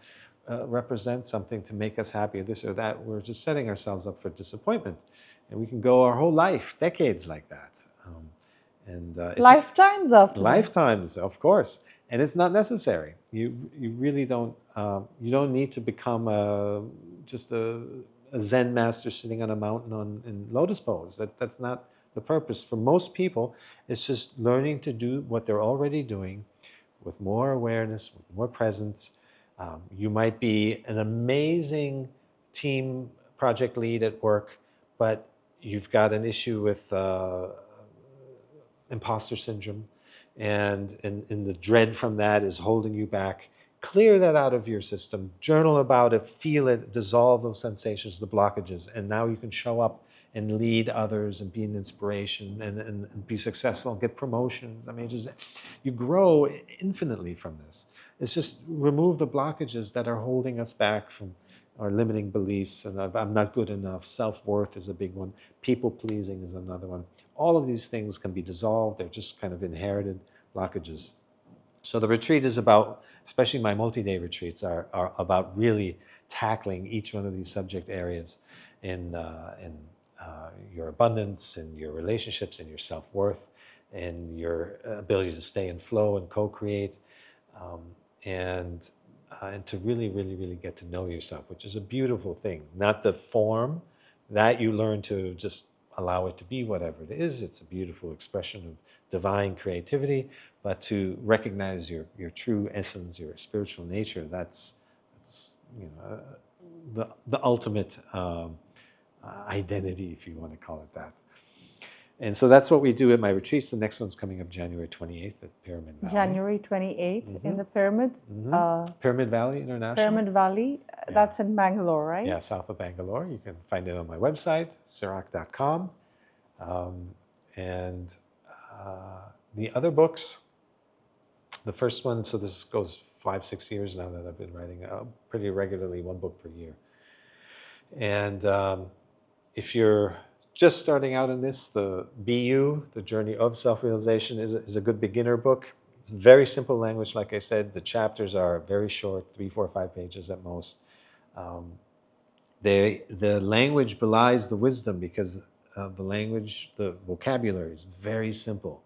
represent something to make us happy, or this or that, we're just setting ourselves up for disappointment. And we can go our whole life, decades like that. Lifetimes after lifetimes, of course. And it's not necessary. You really don't, you don't need to become just a Zen master sitting on a mountain in lotus pose. That's not the purpose. For most people, it's just learning to do what they're already doing with more awareness, with more presence. You might be an amazing team project lead at work, but you've got an issue with imposter syndrome, and the dread from that is holding you back. Clear that out of your system. Journal about it, feel it, dissolve those sensations, the blockages, and now you can show up and lead others and be an inspiration and be successful and get promotions. I mean, you grow infinitely from this. It's just remove the blockages that are holding us back from our limiting beliefs, and I'm not good enough. Self-worth is a big one. People-pleasing is another one. All of these things can be dissolved. They're just kind of inherited blockages. So the retreat is about, especially my multi-day retreats, are about really tackling each one of these subject areas in your abundance, in your relationships, in your self-worth, in your ability to stay in flow and co-create, and to really, really, really get to know yourself, which is a beautiful thing. Not the form that you learn to just allow it to be whatever it is. It's a beautiful expression of divine creativity, but to recognize your true essence, your spiritual nature, that's the ultimate identity, if you want to call it that. And so that's what we do at my retreats. The next one's coming up January 28th at Pyramid Valley. January 28th in the Pyramids. Pyramid Valley International. Pyramid Valley, that's in Bangalore, right? Yeah, south of Bangalore. You can find it on my website, cirak.com. The other books, the first one, so this goes 5-6 years now that I've been writing pretty regularly, one book per year. And if you're just starting out in this, the BU, the Journey of Self-Realization, is a good beginner book. It's very simple language, like I said. The chapters are very short, 3, 4, 5 pages at most. The language belies the wisdom because the language, the vocabulary is very simple.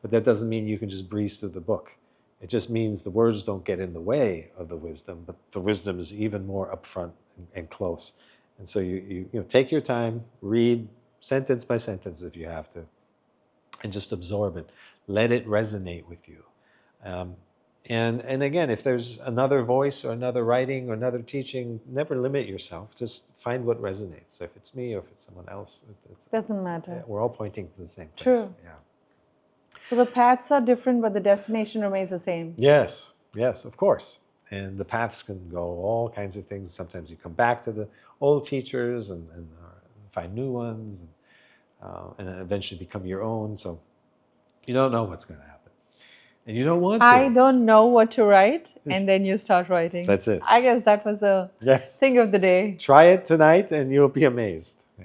But that doesn't mean you can just breeze through the book. It just means the words don't get in the way of the wisdom, but the wisdom is even more upfront and close. And so you take your time, read sentence by sentence if you have to, and just absorb it. Let it resonate with you. And again, if there's another voice or another writing or another teaching, never limit yourself. Just find what resonates. If it's me or if it's someone else, Doesn't matter. we're all pointing to the same place. True. Yeah. So the paths are different, but the destination remains the same. Yes, of course. And the paths can go all kinds of things. Sometimes you come back to the old teachers and find new ones, and eventually become your own. So you don't know what's going to happen. And you don't want to. I don't know what to write, and then you start writing. That's it. I guess that was the thing of the day. Try it tonight and you'll be amazed. Yeah.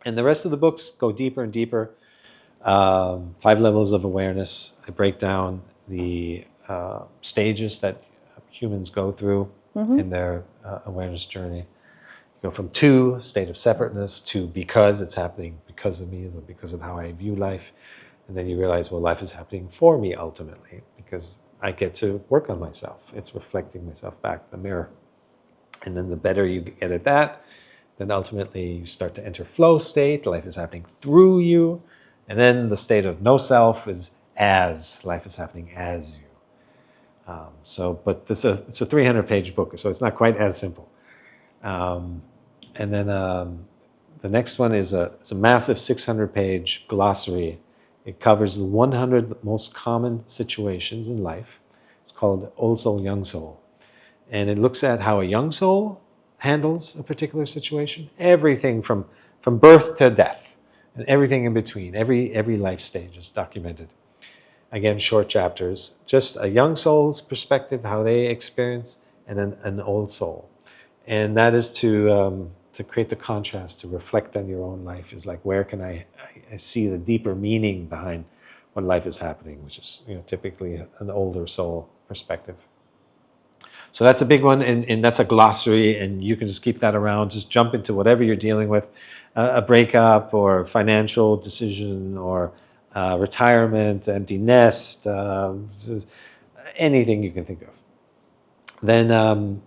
And the rest of the books go deeper and deeper. 5 levels of awareness. I break down the stages that humans go through in their awareness journey. You go from 2, state of separateness, to because it's happening because of me, or because of how I view life. And then you realize, well, life is happening for me ultimately, because I get to work on myself. It's reflecting myself back in the mirror. And then the better you get at that, then ultimately you start to enter flow state. Life is happening through you. And then the state of no self is as. Life is happening as you. But it's a 300-page book, so it's not quite as simple. And then the next one is it's a massive 600-page glossary. It covers the 100 most common situations in life. It's called Old Soul, Young Soul. And it looks at how a young soul handles a particular situation. Everything from birth to death, and everything in between. Every life stage is documented. Again, short chapters. Just a young soul's perspective, how they experience, and an old soul. And that is to create the contrast, to reflect on your own life. Is like, where can I see the deeper meaning behind when life is happening, which is typically an older soul perspective. So that's a big one, and that's a glossary, and you can just keep that around. Just jump into whatever you're dealing with, a breakup or financial decision or retirement, empty nest, anything you can think of. Then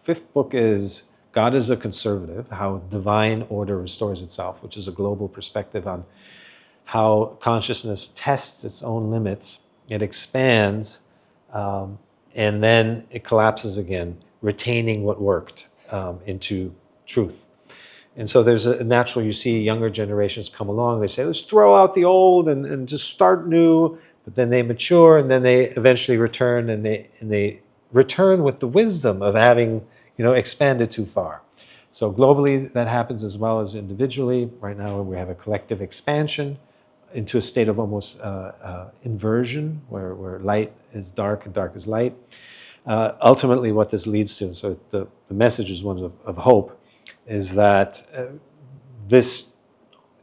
fifth book is God is a Conservative, How Divine Order Restores Itself, which is a global perspective on how consciousness tests its own limits. It expands, and then it collapses again, retaining what worked into truth. And so there's a natural, you see younger generations come along, they say, let's throw out the old and just start new, but then they mature, and then they eventually return, and they return with the wisdom of having expanded too far. So globally that happens as well as individually. Right now we have a collective expansion into a state of almost inversion, where light is dark and dark is light. Ultimately what this leads to, so the message is one of hope, is that this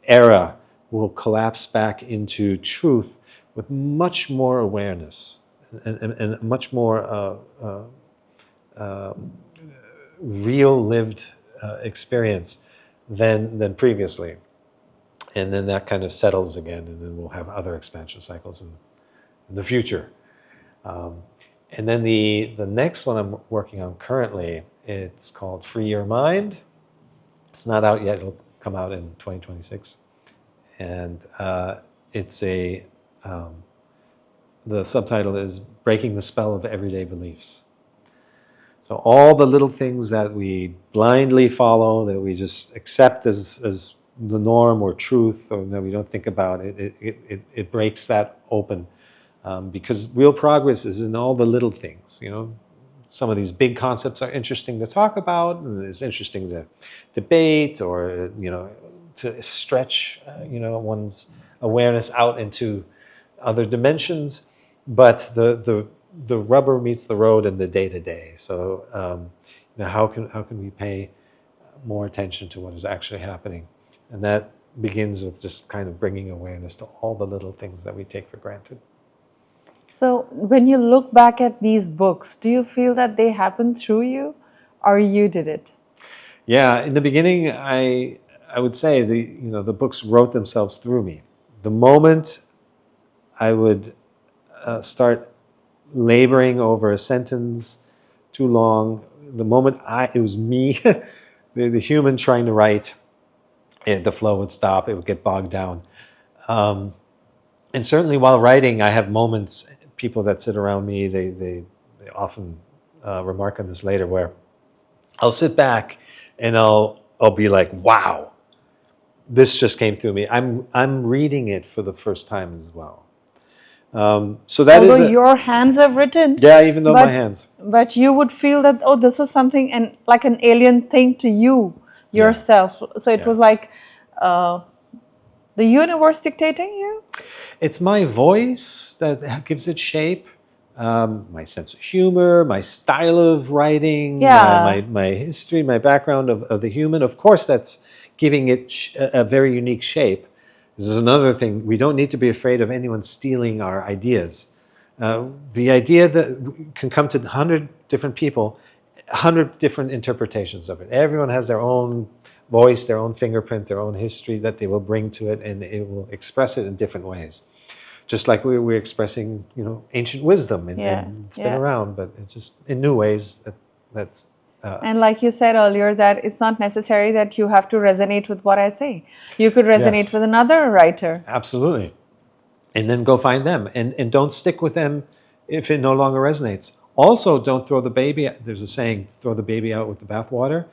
era will collapse back into truth with much more awareness and much more real lived experience than previously. And then that kind of settles again, and then we'll have other expansion cycles in the future. And then the next one I'm working on currently, it's called Free Your Mind. It's not out yet, it'll come out in 2026. And it's the subtitle is Breaking the Spell of Everyday Beliefs. So all the little things that we blindly follow, that we just accept as the norm or truth, or that we don't think about, it breaks that open. Because real progress is in all the little things. Some of these big concepts are interesting to talk about, and it's interesting to debate, or to stretch one's awareness out into other dimensions, but the rubber meets the road in the day to day. So how can we pay more attention to what is actually happening, and that begins with just kind of bringing awareness to all the little things that we take for granted. So, when you look back at these books, do you feel that they happened through you or you did it? Yeah, in the beginning, I would say the books wrote themselves through me. The moment I would start laboring over a sentence too long, the moment it was me, the human trying to write, the flow would stop. It would get bogged down. And certainly while writing, I have moments. People that sit around me, they often remark on this later, where I'll sit back and I'll be like, wow, this just came through me. I'm reading it for the first time as well. So that Although is your hands have written, yeah, even though my hands. But you would feel that, oh, this is something and like an alien thing to you yourself. So it was like the universe dictating you? It's my voice that gives it shape. My sense of humor, my style of writing, my history, my background of the human. Of course, that's giving it a very unique shape. This is another thing. We don't need to be afraid of anyone stealing our ideas. The idea that can come to 100 different people, 100 different interpretations of it. Everyone has their own voice, their own fingerprint, their own history that they will bring to it, and it will express it in different ways. Just like we're expressing, ancient wisdom, and it's been around, but it's just in new ways. That's and like you said earlier, that it's not necessary that you have to resonate with what I say. You could resonate with another writer. Absolutely. And then go find them, and don't stick with them if it no longer resonates. Also, don't throw the baby. There's a saying: throw the baby out with the bathwater.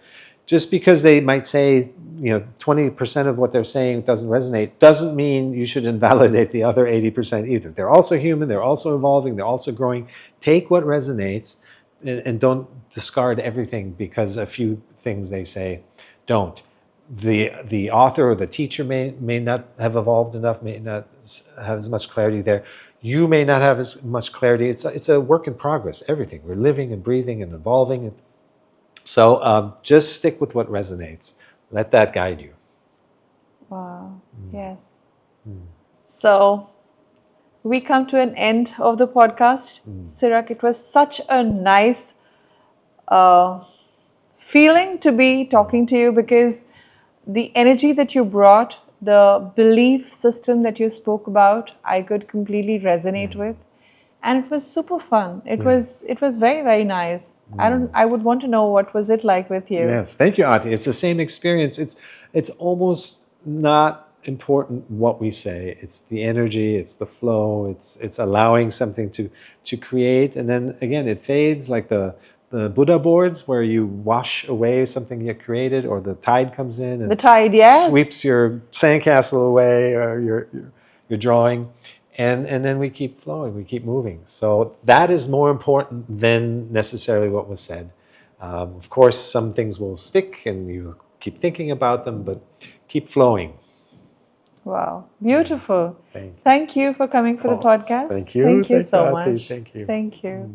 Just because they might say, 20% of what they're saying doesn't resonate, doesn't mean you should invalidate the other 80% either. They're also human, they're also evolving, they're also growing. Take what resonates and don't discard everything because a few things they say don't. The author or the teacher may not have evolved enough, may not have as much clarity there. You may not have as much clarity. It's a work in progress, everything. We're living and breathing and evolving. So just stick with what resonates. Let that guide you. Wow. Yes. So we come to an end of the podcast. Cirak, it was such a nice feeling to be talking to you, because the energy that you brought, the belief system that you spoke about, I could completely resonate with. And it was super fun. It was very, very nice. I would want to know, what was it like with you? Yes, thank you, Auntie. It's the same experience. It's almost not important what we say. It's the energy, it's the flow, it's allowing something to create, and then again it fades, like the Buddha boards where you wash away something you created, or the tide comes in and sweeps your sandcastle away, or your drawing. And then we keep flowing, we keep moving. So that is more important than necessarily what was said. Of course, some things will stick and you keep thinking about them, but keep flowing. Wow, beautiful. Thank you for coming for the podcast. Thank you. Thank you so much. Thank you. Thank you.